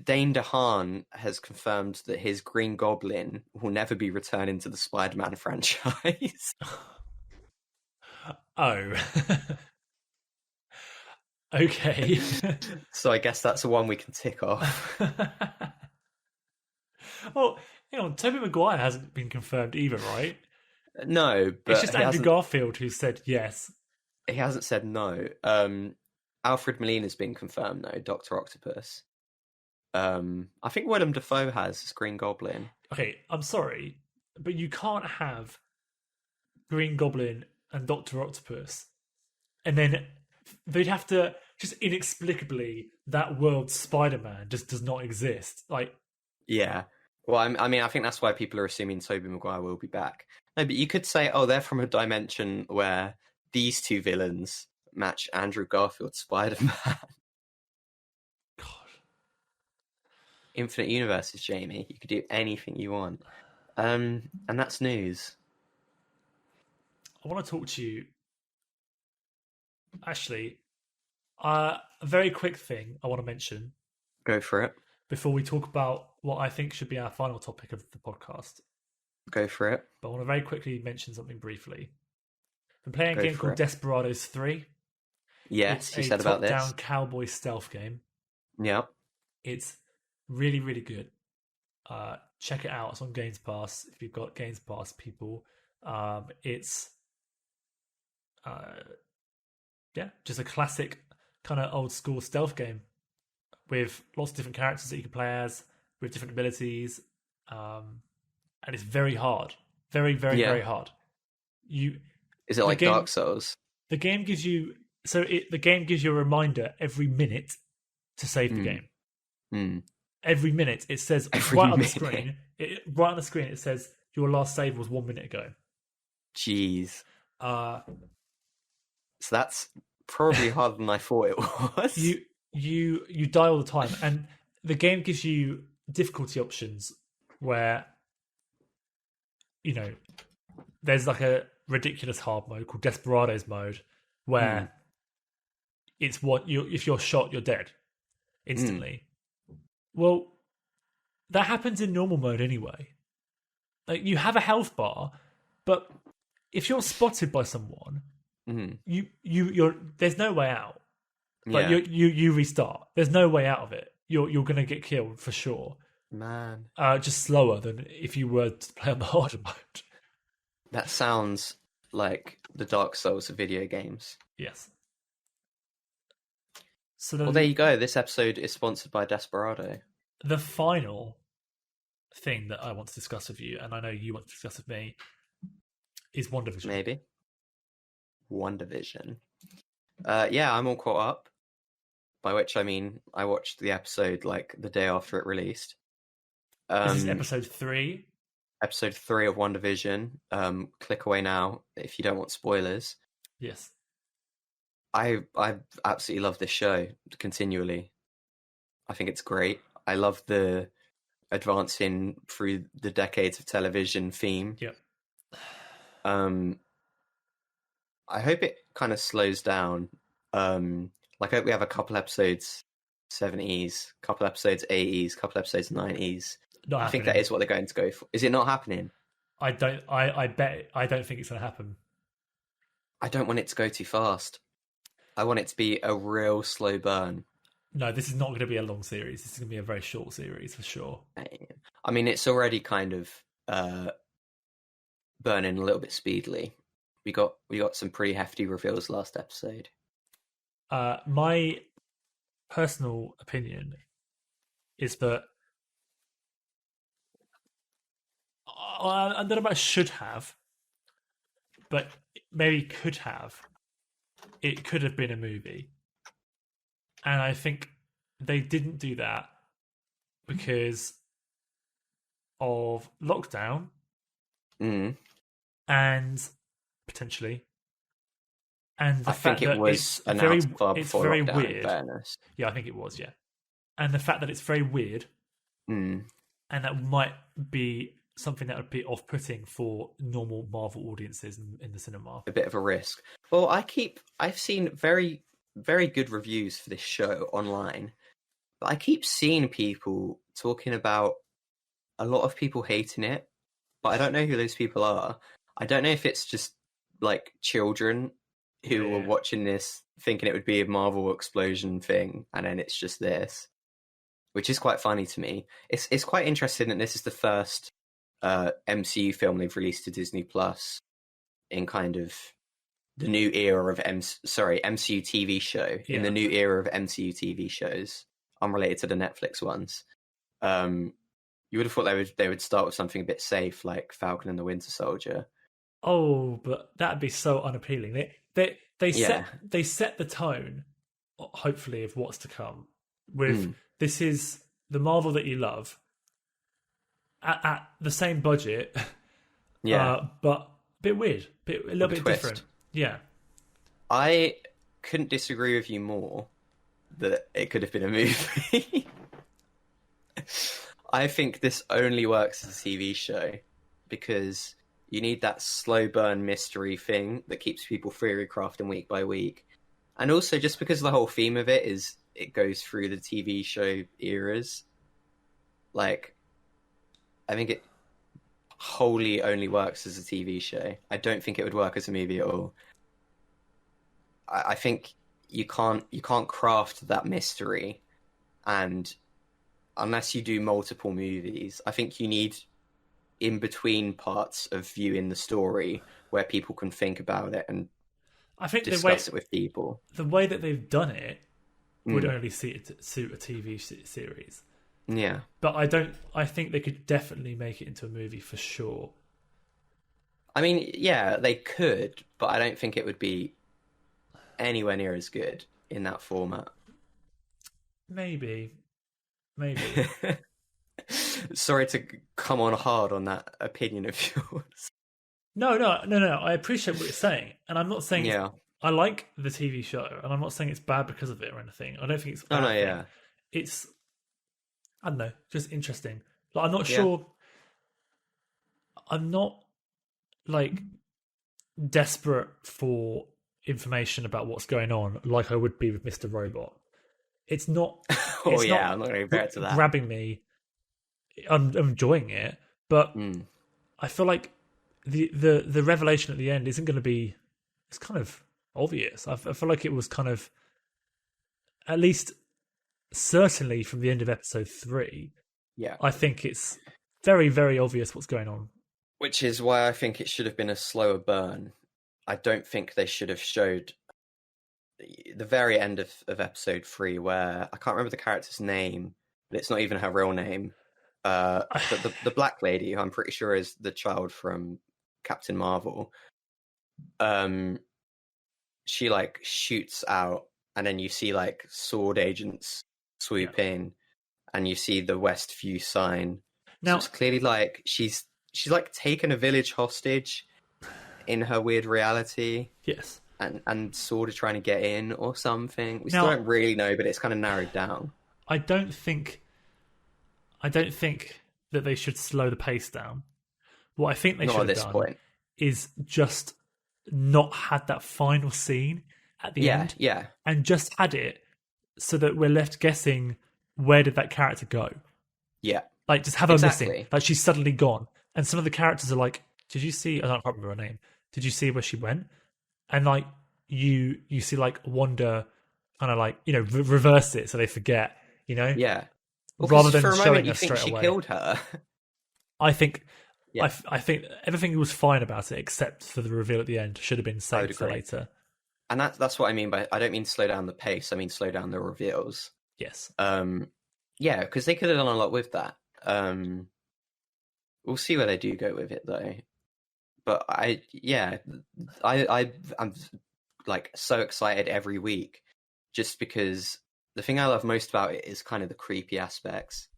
Dane DeHaan has confirmed that his Green Goblin will never be returning to the Spider-Man franchise. Oh. Okay. So I guess that's the one we can tick off. Well, hang on, Tobey Maguire hasn't been confirmed either, right? No, but it's just Andrew Garfield who said yes. He hasn't said no. Alfred Molina's been confirmed though, Dr. Octopus. I think Willem Dafoe has Green Goblin. Okay, I'm sorry, but you can't have Green Goblin and Dr. Octopus, and then they'd have to just inexplicably that world's Spider-Man just does not exist. Like, yeah. Well, I mean, I think that's why people are assuming Tobey Maguire will be back. No, but you could say, oh, they're from a dimension where these two villains match Andrew Garfield's Spider-Man. God. Infinite universes, Jamie. You could do anything you want. And that's news. I want to talk to you. Actually, a very quick thing I want to mention. Go for it. Before we talk about what I think should be our final topic of the podcast. Go for it. But I want to very quickly mention something briefly. I'm playing a game called Desperados 3. Yes, you said about this. It's a top-down cowboy stealth game. Yeah. It's really, really good. Check it out. It's on Games Pass. If you've got Games Pass, people. It's just a classic kind of old school stealth game with lots of different characters that you can play as, with different abilities, and it's very hard, very, very, very hard. Is it like Dark Souls? The game gives you the game gives you a reminder every minute to save the game. Mm. Every minute it says right on the screen. Right on the screen it says your last save was 1 minute ago. Jeez. So that's probably harder than I thought it was. You die all the time, and the game gives you difficulty options where there's like a ridiculous hard mode called Desperados mode where it's if you're shot you're dead instantly. Well, that happens in normal mode anyway. Like, you have a health bar, but if you're spotted by someone, you're there's no way out. Like, you restart. There's no way out of it. You're gonna get killed for sure. Man, just slower than if you were to play on the harder mode. That sounds like the Dark Souls of video games. Yes. So well, there you go. This episode is sponsored by Desperado. The final thing that I want to discuss with you, and I know you want to discuss with me, is WandaVision. Maybe. WandaVision. Yeah, I'm all caught up. By which I mean I watched the episode like the day after it released. This is episode 3. Episode 3 of WandaVision. Click away now if you don't want spoilers. Yes. I absolutely love this show continually. I think it's great. I love the advancing through the decades of television theme. Yep. I hope it kind of slows down. Like, I hope we have a couple episodes 70s, couple episodes 80s, couple episodes 90s. I think that is what they're going to go for. Is it not happening? I don't think it's going to happen. I don't want it to go too fast. I want it to be a real slow burn. No, this is not going to be a long series. This is going to be a very short series for sure. I mean, it's already kind of burning a little bit speedily. We got some pretty hefty reveals last episode. My personal opinion is that I don't know about should have, but maybe could have. It could have been a movie. And I think they didn't do that because of lockdown Mm. and potentially, and the I think fact it that was announced far it's before very lockdown, in weird. fairness. Yeah, I think it was. Yeah, and the fact that it's very weird, Mm. and that might be something that would be off-putting for normal Marvel audiences in the cinema. A bit of a risk. Well, I've seen very, very good reviews for this show online, but I keep seeing people talking about a lot of people hating it, but I don't know who those people are. I don't know if it's just like children who were Yeah. watching this thinking it would be a Marvel explosion thing, and then it's just this, which is quite funny to me. It's quite interesting that this is the first MCU film they've released to Disney Plus in kind of the new era of MCU TV show in the new era of MCU TV shows, unrelated to the Netflix ones. You would have thought they would start with something a bit safe, like Falcon and the Winter Soldier. Oh, but that'd be so unappealing. They set the tone, hopefully, of what's to come. With this is the Marvel that you love at the same budget, but a bit weird, a little bit different. Yeah, I couldn't disagree with you more that it could have been a movie. I think this only works as a TV show because you need that slow burn mystery thing that keeps people theory crafting week by week. And also just because the whole theme of it is it goes through the TV show eras. Like, I think it wholly only works as a TV show. I don't think it would work as a movie at all. I think you can't craft that mystery, and unless you do multiple movies, I think you need in between parts of viewing the story where people can think about it and I think discuss it with people. The way that they've done it would only suit a TV series. Yeah, but I think they could definitely make it into a movie for sure. I mean, yeah, they could, but I don't think it would be anywhere near as good in that format. Maybe. Sorry to come on hard on that opinion of yours. No. I appreciate what you're saying, and I'm not saying I like the TV show, and I'm not saying it's bad because of it or anything. I don't think it's bad. Yeah. It's, I don't know, just interesting. Like, I'm not sure. I'm not like desperate for information about what's going on like I would be with Mr. Robot. It's not. I'm not going to compare it to that. Grabbing me. I'm enjoying it, but I feel like the revelation at the end isn't going to be. It's kind of obvious. I feel like it was kind of, at least, certainly from the end of episode 3. Yeah, I think it's very, very obvious what's going on. Which is why I think it should have been a slower burn. I don't think they should have showed the very end of episode 3, where I can't remember the character's name, but it's not even her real name. But the black lady, who I'm pretty sure is the child from Captain Marvel, she like shoots out, and then you see like sword agents swoop in, and you see the Westview sign. Now, so it's clearly like she's like taken a village hostage in her weird reality. Yes. And sort of trying to get in or something. We still don't really know, but it's kind of narrowed down. I don't think that they should slow the pace down. What I think they should have done is just not had that final scene at the end. Yeah. And just had it so that we're left guessing, where did that character go? Yeah. Like, just have her missing. Like, she's suddenly gone. And some of the characters are like, did you see... I can't remember her name. Did you see where she went? And, like, you see, like, Wanda kind of, like, you know, reverse it so they forget, you know? Yeah. Well, rather than showing us straight away. She killed her. I think... Yeah. I think everything was fine about it, except for the reveal at the end. Should have been saved for later. And that's what I mean by... I don't mean slow down the pace. I mean slow down the reveals. Yes. Yeah, because they could have done a lot with that. We'll see where they do go with it, though. But I'm like so excited every week, just because the thing I love most about it is kind of the creepy aspects.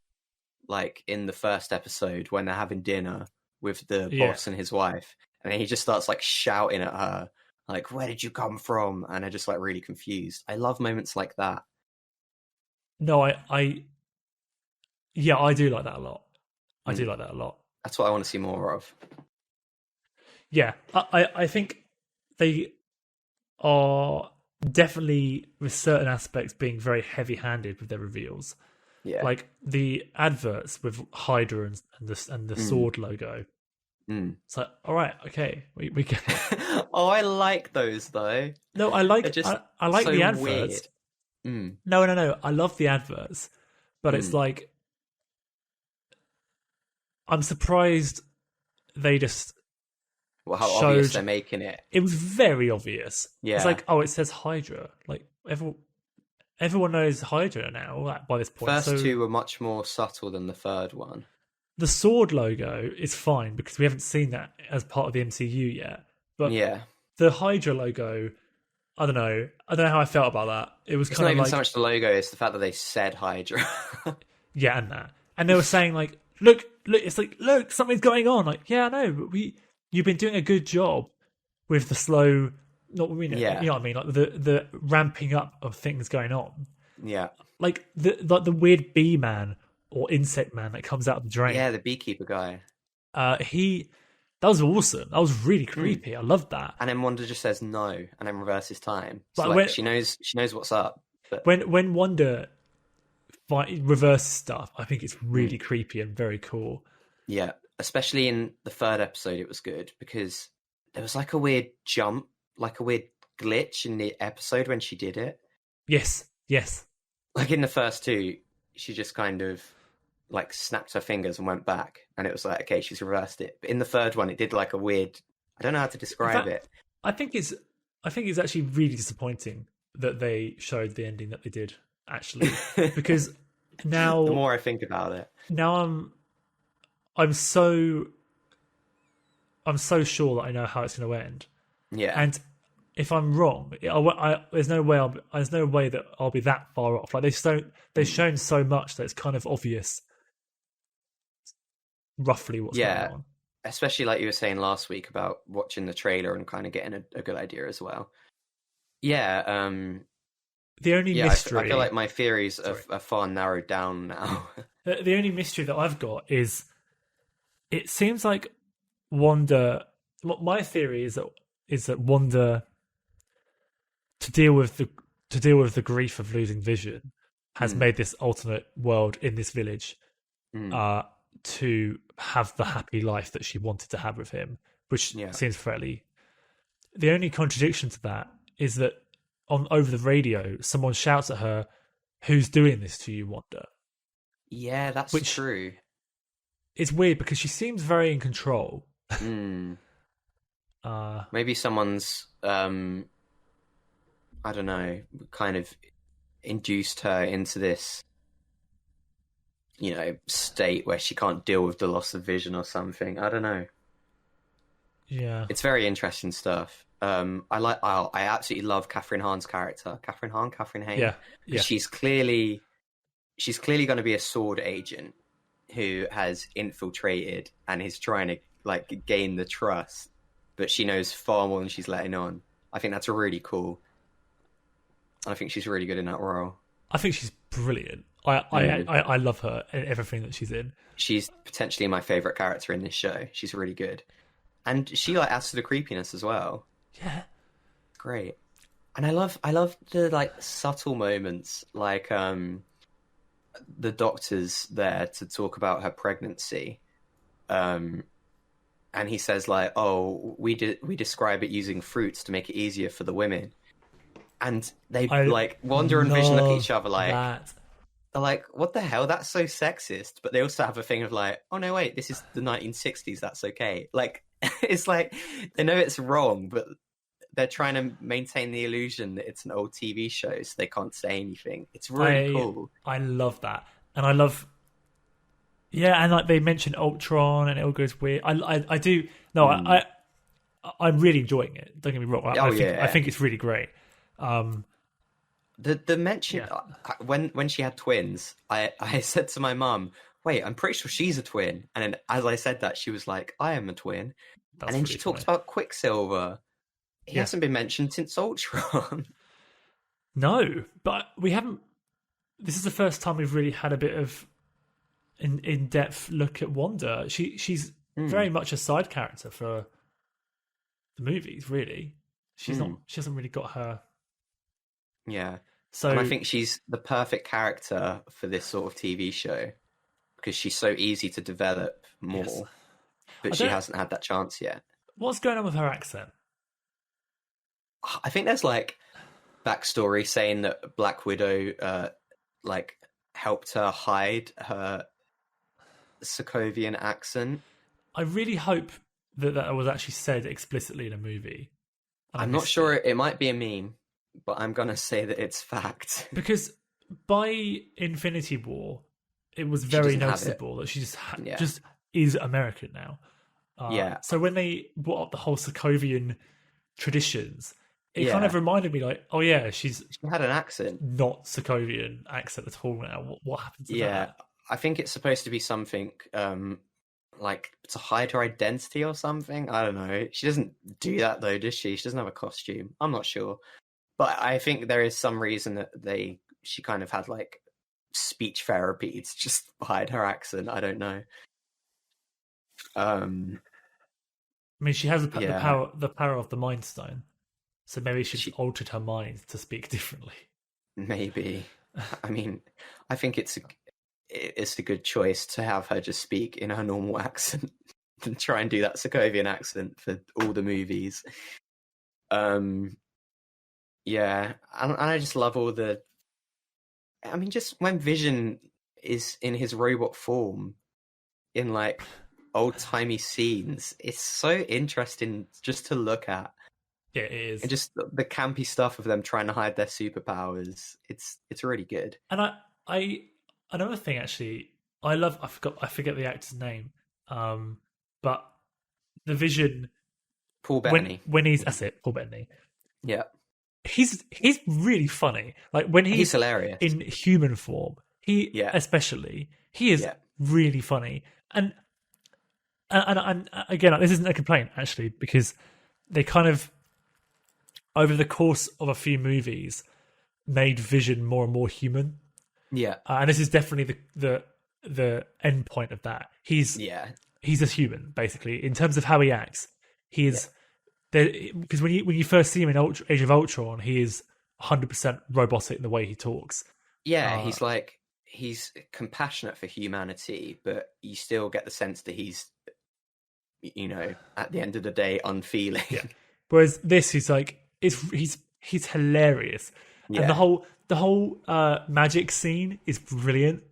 like in the first episode when they're having dinner with the boss and his wife, and he just starts like shouting at her, like, "Where did you come from?" And they're just like really confused. I love moments like that. No, I do like that a lot. I do like that a lot. That's what I want to see more of. Yeah, I think they are definitely, with certain aspects, being very heavy-handed with their reveals. Yeah, Like the adverts with Hydra and the sword logo. It's like, all right, okay, we get it. Oh, I like those though. No, I like I like so the adverts. No, I love the adverts, but it's like I'm surprised they just. Well, how obvious they're making it. It was very obvious. Yeah, it's like, oh, it says Hydra. Like everyone knows Hydra now by this point. First two were much more subtle than the third one. The sword logo is fine because we haven't seen that as part of the MCU yet. But the Hydra logo, I don't know how I felt about that. It's kind not of even like, so much the logo; it's the fact that they said Hydra. Yeah, and they were saying like, look, it's like, look, something's going on. Like, yeah, I know, but you've been doing a good job with the slow, you know what I mean, like the ramping up of things going on. Yeah, like the weird bee man or insect man that comes out of the drain. Yeah, the beekeeper guy. That was awesome. That was really creepy. I loved that. And then Wanda just says no, and then reverses time. So But she knows what's up. But when Wanda reverses stuff, I think it's really creepy and very cool. Yeah, especially in the third episode, it was good because there was like a weird jump, like a weird glitch in the episode when she did it. Yes. Like in the first two, she just kind of like snapped her fingers and went back, and it was like, okay, she's reversed it. But in the third one, it did like a weird. I don't know how to describe it. I think it's actually really disappointing that they showed the ending that they did, actually, because now the more I think about it, now I'm so sure that I know how it's going to end. Yeah, and if I'm wrong, there's no way that I'll be that far off. Like they've shown so much that it's kind of obvious, roughly what's going on. Especially like you were saying last week about watching the trailer and kind of getting a good idea as well. Yeah. The only mystery... I feel like my theories are far narrowed down now. The only mystery that I've got is it seems like Wanda... My theory is that Wanda, to deal with the grief of losing Vision, has made this alternate world in this village to have the happy life that she wanted to have with him, which seems fairly... The only contradiction to that is that over the radio, someone shouts at her, "Who's doing this to you, Wanda?" Yeah, that's true. It's weird because she seems very in control. Maybe someone's, I don't know, kind of induced her into this, state where she can't deal with the loss of vision or something. I don't know. Yeah, it's very interesting stuff. I absolutely love Catherine Hahn's character. Catherine Hahn. Yeah. She's clearly going to be a sword agent who has infiltrated and is trying to like gain the trust, but she knows far more than she's letting on. I think that's really cool. I think she's really good in that role. I think she's brilliant. I love her in everything that she's in. She's potentially my favorite character in this show. She's really good, and she like adds to the creepiness as well. Yeah, great. And I love the like subtle moments, like the doctor's there to talk about her pregnancy, and he says like, "Oh, we describe it using fruits to make it easier for the women." And they like Wanda and Vision look at each other like they're like, "What the hell? That's so sexist." But they also have a thing of like, "Oh no, wait, this is the 1960s. That's okay." Like it's like they know it's wrong, but they're trying to maintain the illusion that it's an old TV show, so they can't say anything. It's really cool. I love that, and I love. Yeah, and like they mention Ultron, and it all goes weird. I do. No, I'm really enjoying it. Don't get me wrong. I think it's really great. The mention when she had twins, I said to my mum, wait, I'm pretty sure she's a twin. And then as I said that, she was like, I am a twin. That's and then pretty she talked funny. about Quicksilver. He Yeah. hasn't been mentioned since Ultron. No, but we haven't. This is the first time we've really had a bit of in depth look at Wanda. She's very much a side character for the movies. Really, she's not. She hasn't really got her. Yeah. So, and I think she's the perfect character for this sort of TV show because she's so easy to develop more, Yes. but she hasn't had that chance yet. What's going on with her accent? I think there's like backstory saying that Black Widow like helped her hide her Sokovian accent. I really hope that was actually said explicitly in a movie. I'm not sure. It might be a meme, but I'm gonna say that it's fact. Because by Infinity War, it was very noticeable that she just is American now. Yeah. So when they brought up the whole Sokovian traditions, it kind of reminded me like, oh yeah, she had an accent, not Sokovian accent at all now. What happened to that? I think it's supposed to be something like to hide her identity or something. I don't know. She doesn't do that though, does she? She doesn't have a costume. I'm not sure, but I think there is some reason that she kind of had like speech therapy to just hide her accent. I don't know. I mean, she has the power of the Mind Stone, so maybe she's altered her mind to speak differently. Maybe. I mean, I think it's a good choice to have her just speak in her normal accent and try and do that Sokovian accent for all the movies. Yeah, and I just love all the. I mean, just when Vision is in his robot form, in like old-timey scenes, it's so interesting just to look at. Yeah, it is. And just the campy stuff of them trying to hide their superpowers. It's really good. And I another thing actually, I forget the actor's name, but the Vision, Paul Bettany, when he's Paul Bettany. Yeah. He's really funny. Like when he's hilarious in human form. He is really funny. And again, this isn't a complaint actually, because they kind of over the course of a few movies made Vision more and more human. Yeah, and this is definitely the end point of that. He's a human basically in terms of how he acts. He is. Because when you first see him in Age of Ultron, he is 100% robotic in the way he talks. Yeah, he's compassionate for humanity, but you still get the sense that he's, at the end of the day, unfeeling. Yeah. Whereas this, he's like, he's hilarious, and the whole magic scene is brilliant.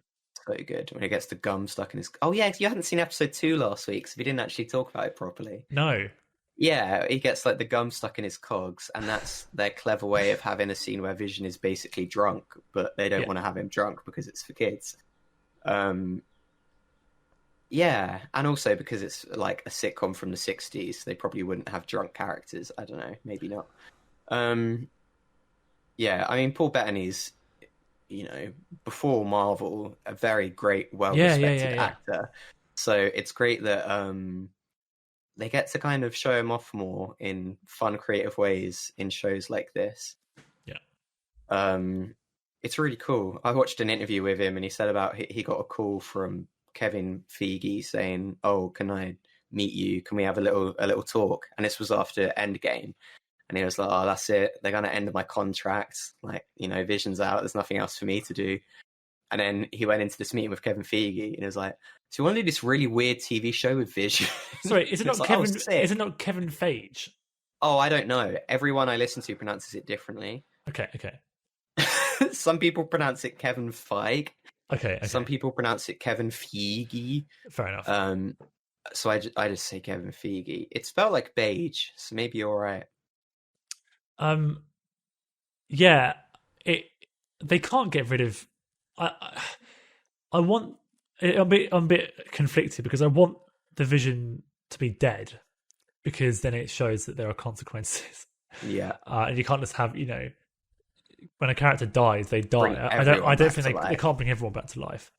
So good when he gets the gum stuck in his. Oh yeah, you hadn't seen episode 2 last week, so we didn't actually talk about it properly. No. Yeah, he gets like the gum stuck in his cogs, and that's their clever way of having a scene where Vision is basically drunk, but they don't want to have him drunk because it's for kids. Yeah, and also because it's like a sitcom from the 60s, they probably wouldn't have drunk characters. I don't know, maybe not. Yeah, I mean, Paul Bettany's, before Marvel, a very great, well-respected actor. So it's great that they get to kind of show him off more in fun, creative ways in shows like this. Yeah. It's really cool. I watched an interview with him and he said about he got a call from Kevin Feige saying, "Oh, can I meet you? Can we have a little talk?" And this was after Endgame. And he was like, "Oh, that's it. They're going to end my contract. Like, Vision's out. There's nothing else for me to do." And then he went into this meeting with Kevin Feige and he was like, "So you want to do this really weird TV show with Vision?" Sorry, is it not Kevin? Is it not Kevin Feige? Oh, I don't know. Everyone I listen to pronounces it differently. Okay. Some people pronounce it Kevin Feige. Okay. Some people pronounce it Kevin Feige. Fair enough. So I just say Kevin Feige. It's spelled like beige, so maybe you're right. Yeah. They can't get rid of. I want. I'm a bit conflicted because I want the Vision to be dead, because then it shows that there are consequences. Yeah. And you can't just have, when a character dies, they die. I don't think they can't bring everyone back to life.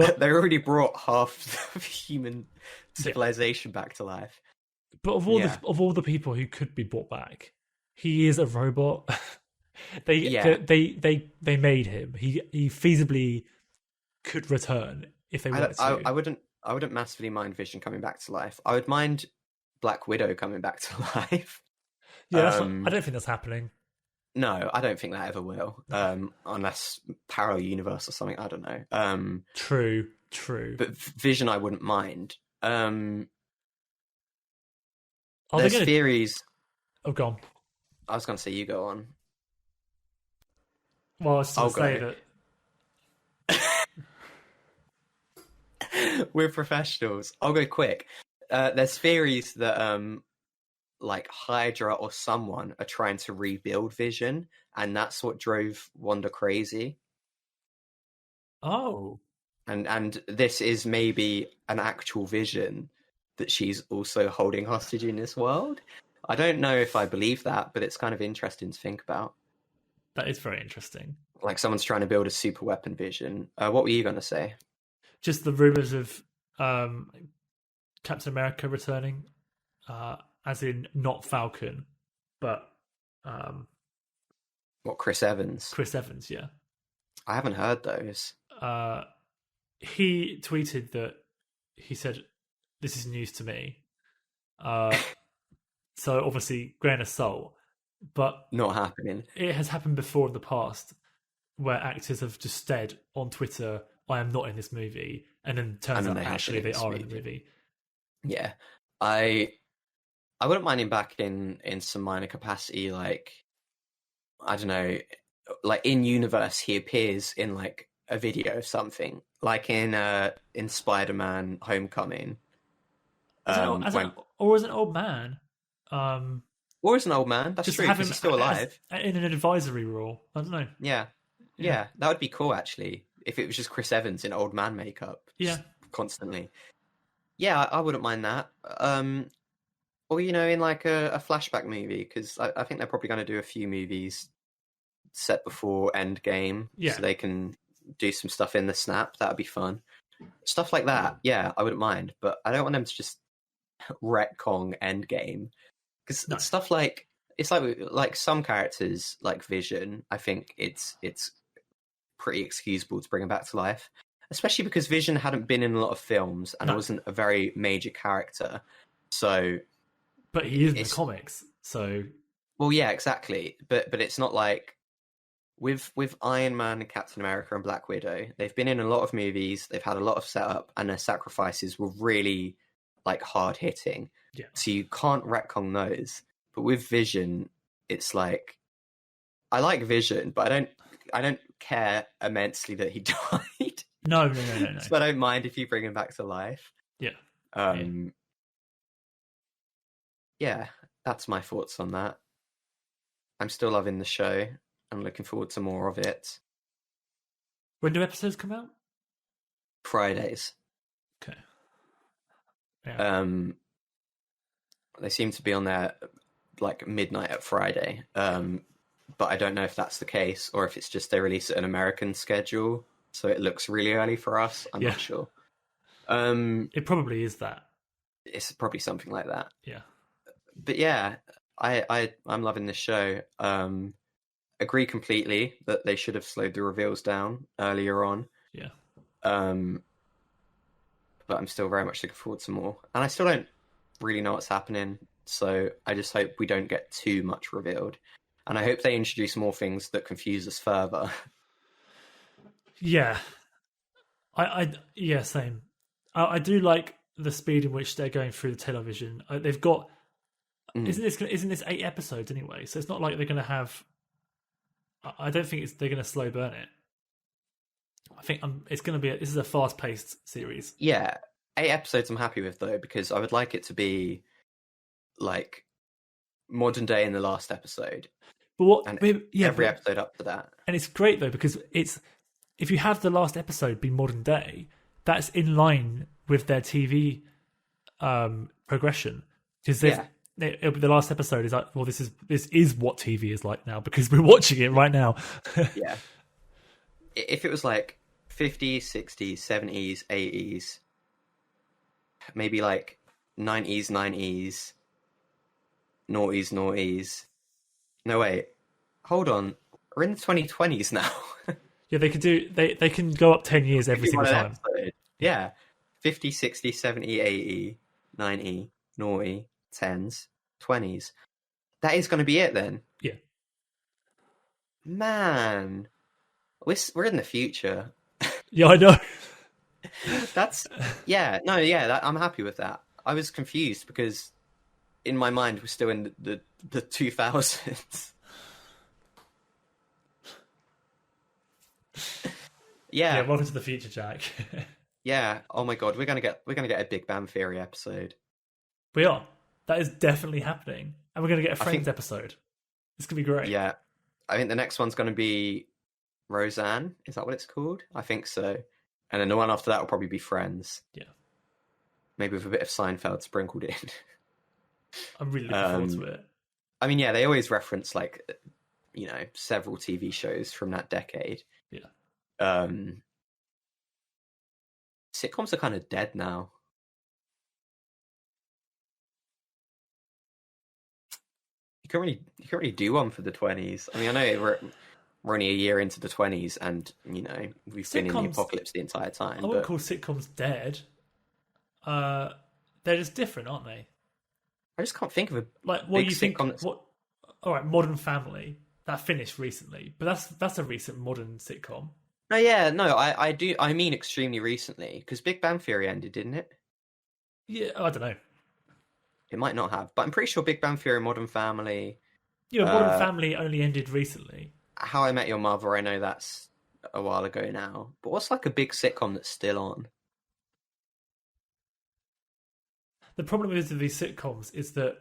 But they already brought half of human civilization back to life. But of all the people who could be brought back, he is a robot. They made him. He feasibly could return if they wanted to. I wouldn't massively mind Vision coming back to life. I would mind Black Widow coming back to life. Yeah, I don't think that's happening. No, I don't think that ever will. Unless parallel universe or something. I don't know. True. But Vision, I wouldn't mind. There's theories. Oh, go on. I was going to say you go on. Well, I was going to say that we're professionals. I'll go quick. There's theories that like Hydra or someone are trying to rebuild Vision, and that's what drove Wanda crazy. Oh. And this is maybe an actual Vision that she's also holding hostage in this world. I don't know if I believe that, but it's kind of interesting to think about. That is very interesting. Like someone's trying to build a super weapon Vision. What were you going to say? Just the rumors of Captain America returning, as in not Falcon, but what, Chris Evans? Chris Evans, yeah. I haven't heard those. He tweeted that he said, "This is news to me." So obviously, grain of salt, but not happening. It has happened before in the past, where actors have just said on Twitter, "I am not in this movie," and then turns out actually they are in the movie. Yeah, I wouldn't mind him back in some minor capacity, like I don't know, like in universe he appears in like a video of something, like in Spider-Man: Homecoming. Or as an old man. Or as an old man. That's true, because he's still alive. In an advisory role. I don't know. Yeah, that would be cool actually. If it was just Chris Evans in old man makeup, constantly. Yeah, I wouldn't mind that. Or in like a flashback movie, because I think they're probably going to do a few movies set before Endgame, so they can do some stuff in the snap. That'd be fun. Stuff like that, yeah, I wouldn't mind. But I don't want them to just retcon Endgame, because stuff like it's like some characters like Vision. I think it's pretty excusable to bring him back to life, especially because Vision hadn't been in a lot of films and wasn't a very major character. So, but he is in the comics. So, well, yeah, exactly. But it's not like with Iron Man and Captain America and Black Widow. They've been in a lot of movies. They've had a lot of setup, and their sacrifices were really like hard hitting. Yeah. So you can't retcon those. But with Vision, it's like I like Vision, but I don't care immensely that he died. No. So I don't mind if you bring him back to life. Yeah. Yeah, that's my thoughts on that. I'm still loving the show. I'm looking forward to more of it. When do episodes come out? Fridays. Okay. Yeah. They seem to be on there like midnight at Friday. But I don't know if that's the case or if it's just they release it an American schedule, so it looks really early for us. I'm not sure. It probably is that. It's probably something like that. Yeah. But yeah, I'm loving this show. Agree completely that they should have slowed the reveals down earlier on. Yeah. But I'm still very much looking forward to more. And I still don't really know what's happening, so I just hope we don't get too much revealed. And I hope they introduce more things that confuse us further. Yeah. Yeah, same. I do like the speed in which they're going through the television. They've got... Isn't this 8 episodes anyway? So it's not like they're going to have... I don't think they're going to slow burn it. I think it's going to be... This is a fast-paced series. Yeah. 8 episodes I'm happy with, though, because I would like it to be, like, modern day in the last episode. But every episode up to that. And it's great, though, because if you have the last episode be modern day, that's in line with their TV progression. Because the last episode is like, well, this is what TV is like now, because we're watching it right now. Yeah. If it was like 50s, 60s, 70s, 80s, maybe like 90s, noughties. No, wait. Hold on. We're in the 2020s now. Yeah, they could do. They can go up 10 years every Maybe single one an time. episode. Yeah. 50, 60, 70, 80, 90, naughty, 10s, 20s. That is going to be it then. Yeah. Man. We're in the future. Yeah, I know. That's I'm happy with that. I was confused because in my mind we're still in the 2000s. Yeah, Yeah, welcome to the future, Jack. yeah. Oh my god, we're gonna get a Big Bang Theory episode. We are. That is definitely happening, and we're gonna get a I Friends think, episode. It's gonna be great. yeah, I think the next one's gonna be Roseanne. Is that what it's called? I think so. And then the one after that will probably be Friends. Yeah. Maybe with a bit of Seinfeld sprinkled in. I'm really looking forward to it. I mean, yeah, they always reference like, several TV shows from that decade. Yeah. Sitcoms are kind of dead now. You can't really do one for the 20s. I mean, I know we're only a year into the 20s, and we've been in the apocalypse the entire time. I wouldn't call sitcoms dead. They're just different, aren't they? I just can't think of a Like, what big do you think? sitcom. All right, Modern Family that finished recently, but that's a recent modern sitcom. No, yeah, no, I do. I mean, extremely recently, because Big Bang Theory ended, didn't it? Yeah, I don't know. It might not have, but I'm pretty sure Big Bang Theory, Modern Family. Yeah, Modern Family only ended recently. How I Met Your Mother, I know that's a while ago now. But what's like a big sitcom that's still on? The problem is with these sitcoms is that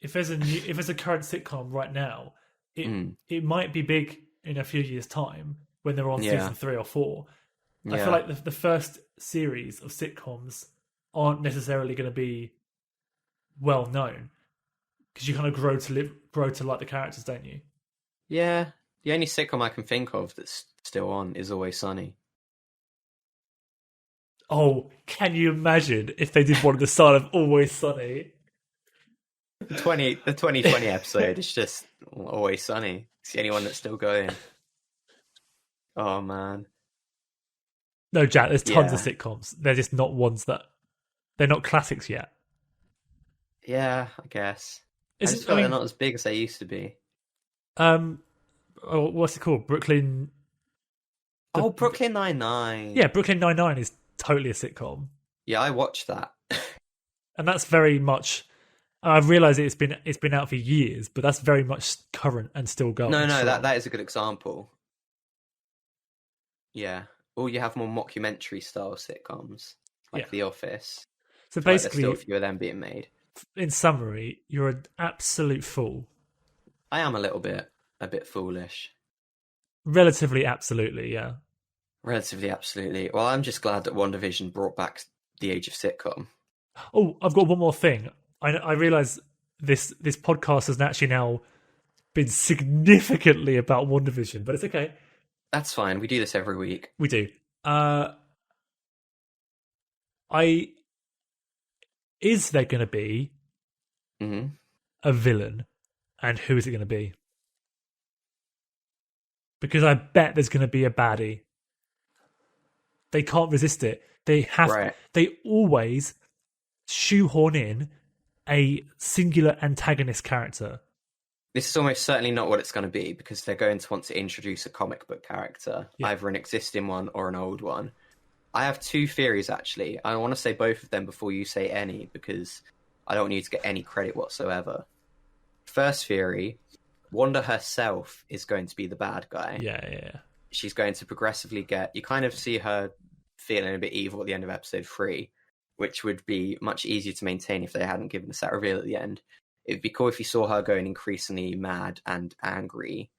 if there's a current sitcom right now, it might be big in a few years' time when they're on season 3 or 4. Yeah. I feel like the first series of sitcoms aren't necessarily going to be well known because you kind of grow to like the characters, don't you? Yeah. The only sitcom I can think of that's still on is Always Sunny. Oh, can you imagine if they did one of the style of Always Sunny? The 2020 episode is just Always Sunny. It's the only one that's still going. Oh man. No, Jack, there's tons of sitcoms. They're just not ones they're not classics yet. Yeah, I guess. I just feel they're not as big as they used to be. What's it called? Brooklyn Nine-Nine. Yeah, Brooklyn Nine-Nine is totally a sitcom. Yeah, I watched that. And that's very much. I've realised it's been out for years, but that's very much current and still going. No, that is a good example. Yeah, or you have more mockumentary style sitcoms like The Office. So basically, there's still a few of them being made. In summary, you're an absolute fool. I am a bit foolish. Relatively, absolutely, yeah. Relatively, absolutely. Well, I'm just glad that WandaVision brought back the age of sitcom. Oh, I've got one more thing. I realise this podcast has actually now been significantly about WandaVision, but it's okay. That's fine. We do this every week. We do. Is there going to be a villain, and who is it going to be? Because I bet there's going to be a baddie. They can't resist it. They always shoehorn in a singular antagonist character. This is almost certainly not what it's going to be, because they're going to want to introduce a comic book character, either an existing one or an old one. I have two theories, actually. I want to say both of them before you say any, because I don't want you to get any credit whatsoever. First theory, Wanda herself is going to be the bad guy. Yeah. She's going to progressively you kind of see her feeling a bit evil at the end of episode 3, which would be much easier to maintain if they hadn't given us that reveal at the end. It'd be cool if you saw her going increasingly mad and angry.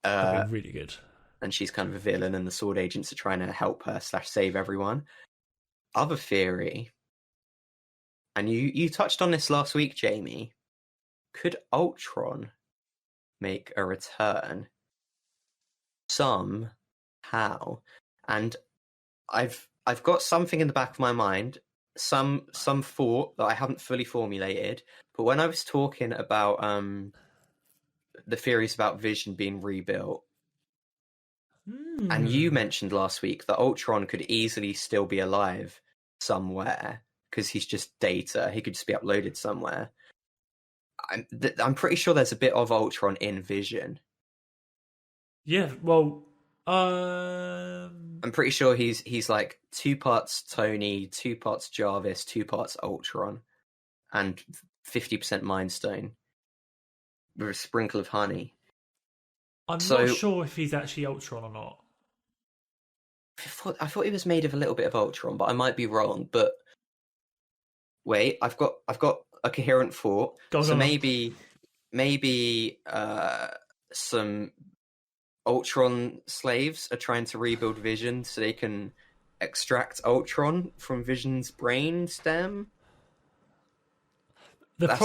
That'd be really good. And she's kind of a villain, and the sword agents are trying to help her / save everyone. Other theory, and you touched on this last week, Jamie. Could Ultron make a return somehow? and I've got something in the back of my mind, some thought that I haven't fully formulated. But when I was talking about the theories about Vision being rebuilt, and you mentioned last week that Ultron could easily still be alive somewhere because he's just data. He could just be uploaded somewhere. I'm pretty sure there's a bit of Ultron in Vision. Yeah, well, I'm pretty sure he's like 2 parts Tony, 2 parts Jarvis, 2 parts Ultron, and 50% Mind Stone with a sprinkle of honey. I'm not sure if he's actually Ultron or not. I thought he was made of a little bit of Ultron, but I might be wrong. But wait, I've got a coherent thought. Maybe some Ultron slaves are trying to rebuild Vision so they can extract Ultron from Vision's brain stem. That's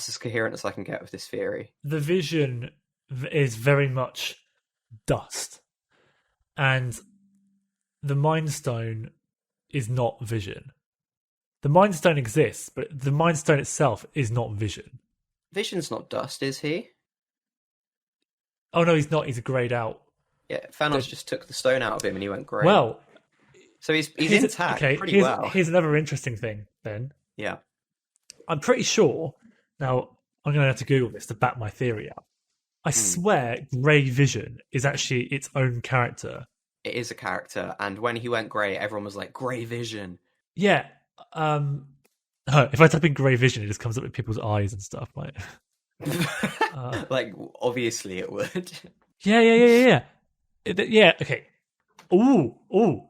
as coherent as I can get with this theory. The Vision is very much dust, and the Mind Stone is not Vision. The Mind Stone exists, but the Mind Stone itself is not Vision. Vision's not dust, is he? Oh no, he's not. He's greyed out. Yeah, Thanos just took the stone out of him and he went grey. Well, so he's intact pretty well. Here's another interesting thing, then. Yeah. I'm pretty sure, now I'm going to have to Google this to back my theory up. I swear Grey Vision is actually its own character. It is a character, and when he went grey, everyone was like, Grey Vision. Yeah. If I type in Grey Vision, it just comes up with people's eyes and stuff. Like, like obviously it would. Yeah, okay. Ooh.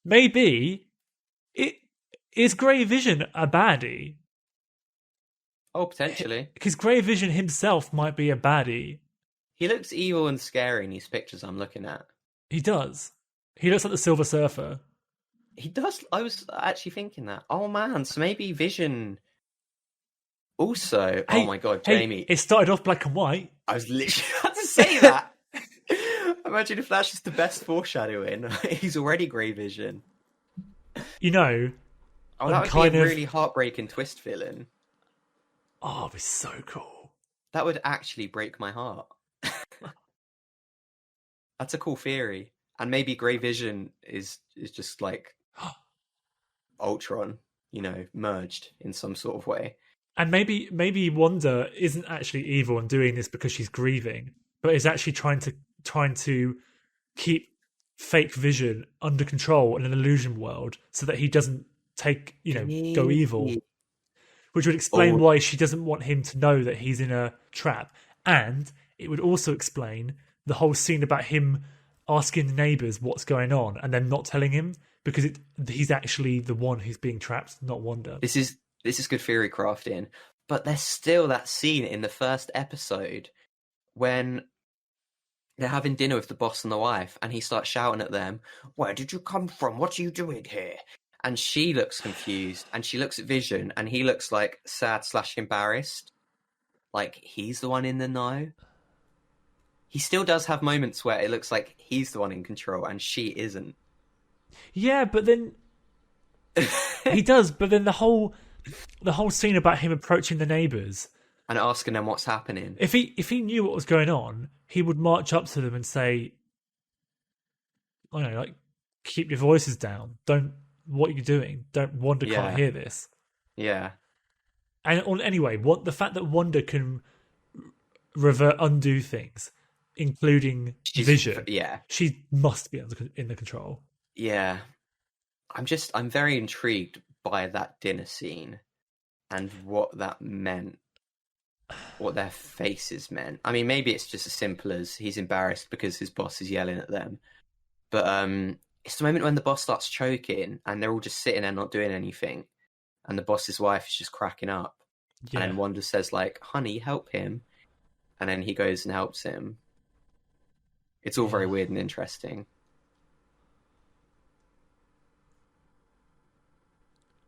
Maybe is Grey Vision a baddie? Oh, potentially. Because Grey Vision himself might be a baddie. He looks evil and scary in these pictures I'm looking at. He does. He looks like the Silver Surfer. He does. I was actually thinking that. Oh man, so maybe Vision also. Oh my god, Jamie. It started off black and white. I was literally about to say that. Imagine if that's just the best foreshadowing. He's already Grey Vision. You know. Oh, that would be a really heartbreaking twist villain. Oh, it'd be so cool. That would actually break my heart. That's a cool theory. And maybe Grey Vision is just like Ultron, merged in some sort of way. And maybe Wanda isn't actually evil and doing this because she's grieving, but is actually trying to keep fake Vision under control in an illusion world so that he doesn't go evil. Which would explain why she doesn't want him to know that he's in a trap. And it would also explain the whole scene about him asking the neighbours what's going on and then not telling him because he's actually the one who's being trapped, not Wanda. This is good theory crafting. But there's still that scene in the first episode when they're having dinner with the boss and the wife and he starts shouting at them, "Where did you come from? What are you doing here?" And she looks confused, and she looks at Vision, and he looks like sad/embarrassed. Like he's the one in the know. He still does have moments where it looks like he's the one in control, and she isn't. Yeah, but then he does. But then the whole scene about him approaching the neighbours and asking them what's happening. If he knew what was going on, he would march up to them and say, "I don't know, like keep your voices down. Don't." What are you doing? Wanda can't hear this. Yeah. And anyway, the fact that Wanda can undo things, including Vision, she must be in the control. Yeah. I'm very intrigued by that dinner scene and what that meant, what their faces meant. I mean, maybe it's just as simple as he's embarrassed because his boss is yelling at them. But it's the moment when the boss starts choking and they're all just sitting there not doing anything. And the boss's wife is just cracking up. Yeah. And then Wanda says, like, "Honey, help him." And then he goes and helps him. It's all very weird and interesting.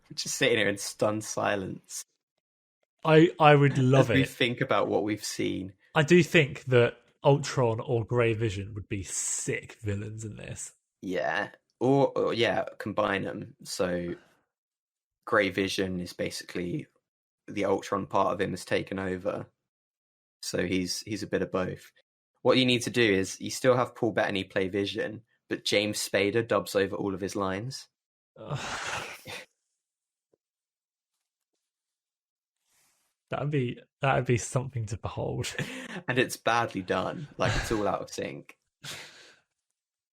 I'm just sitting here in stunned silence. I would love as it. We think about what we've seen. I do think that Ultron or Grey Vision would be sick villains in this. Yeah, or yeah, combine them. So Grey Vision is basically the Ultron part of him has taken over. So he's a bit of both. What you need to do is you still have Paul Bettany play Vision, but James Spader dubs over all of his lines. That'd be something to behold. And it's badly done. Like, it's all out of sync.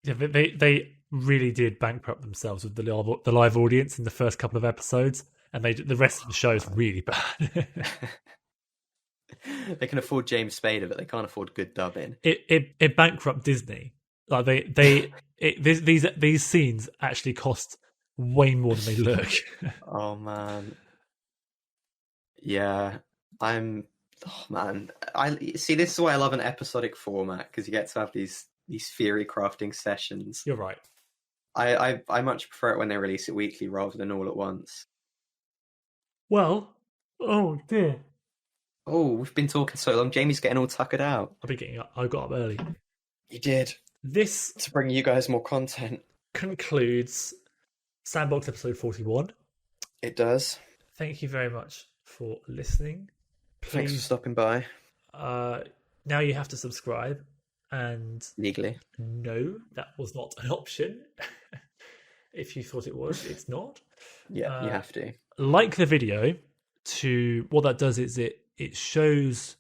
Yeah, they really did bankrupt themselves with the live audience in the first couple of episodes, and the rest of the show is really bad. They can afford James Spader, but they can't afford good dubbing. It bankrupt Disney. Like these scenes actually cost way more than they look. Oh man, yeah, oh man, I see. This is why I love an episodic format, because you get to have these theory crafting sessions. You're right. I much prefer it when they release it weekly rather than all at once. Well, oh dear. Oh, we've been talking so long. Jamie's getting all tuckered out. I'll be getting up. I got up early. You did. This To bring you guys more content. concludes Sandbox episode 41. It does. Thank you very much for listening. Thanks for Please, stopping by. now you have to subscribe, and Legally. no, that was not an option. If you thought it was, it's not. Yeah, you have to. Like the video. What that does is it shows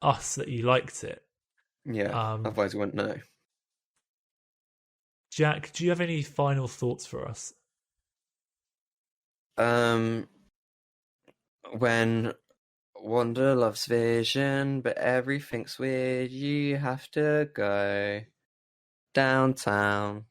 us that you liked it. Yeah, otherwise we wouldn't know. Jack, do you have any final thoughts for us? When Wanda loves Vision, but everything's weird, you have to go downtown.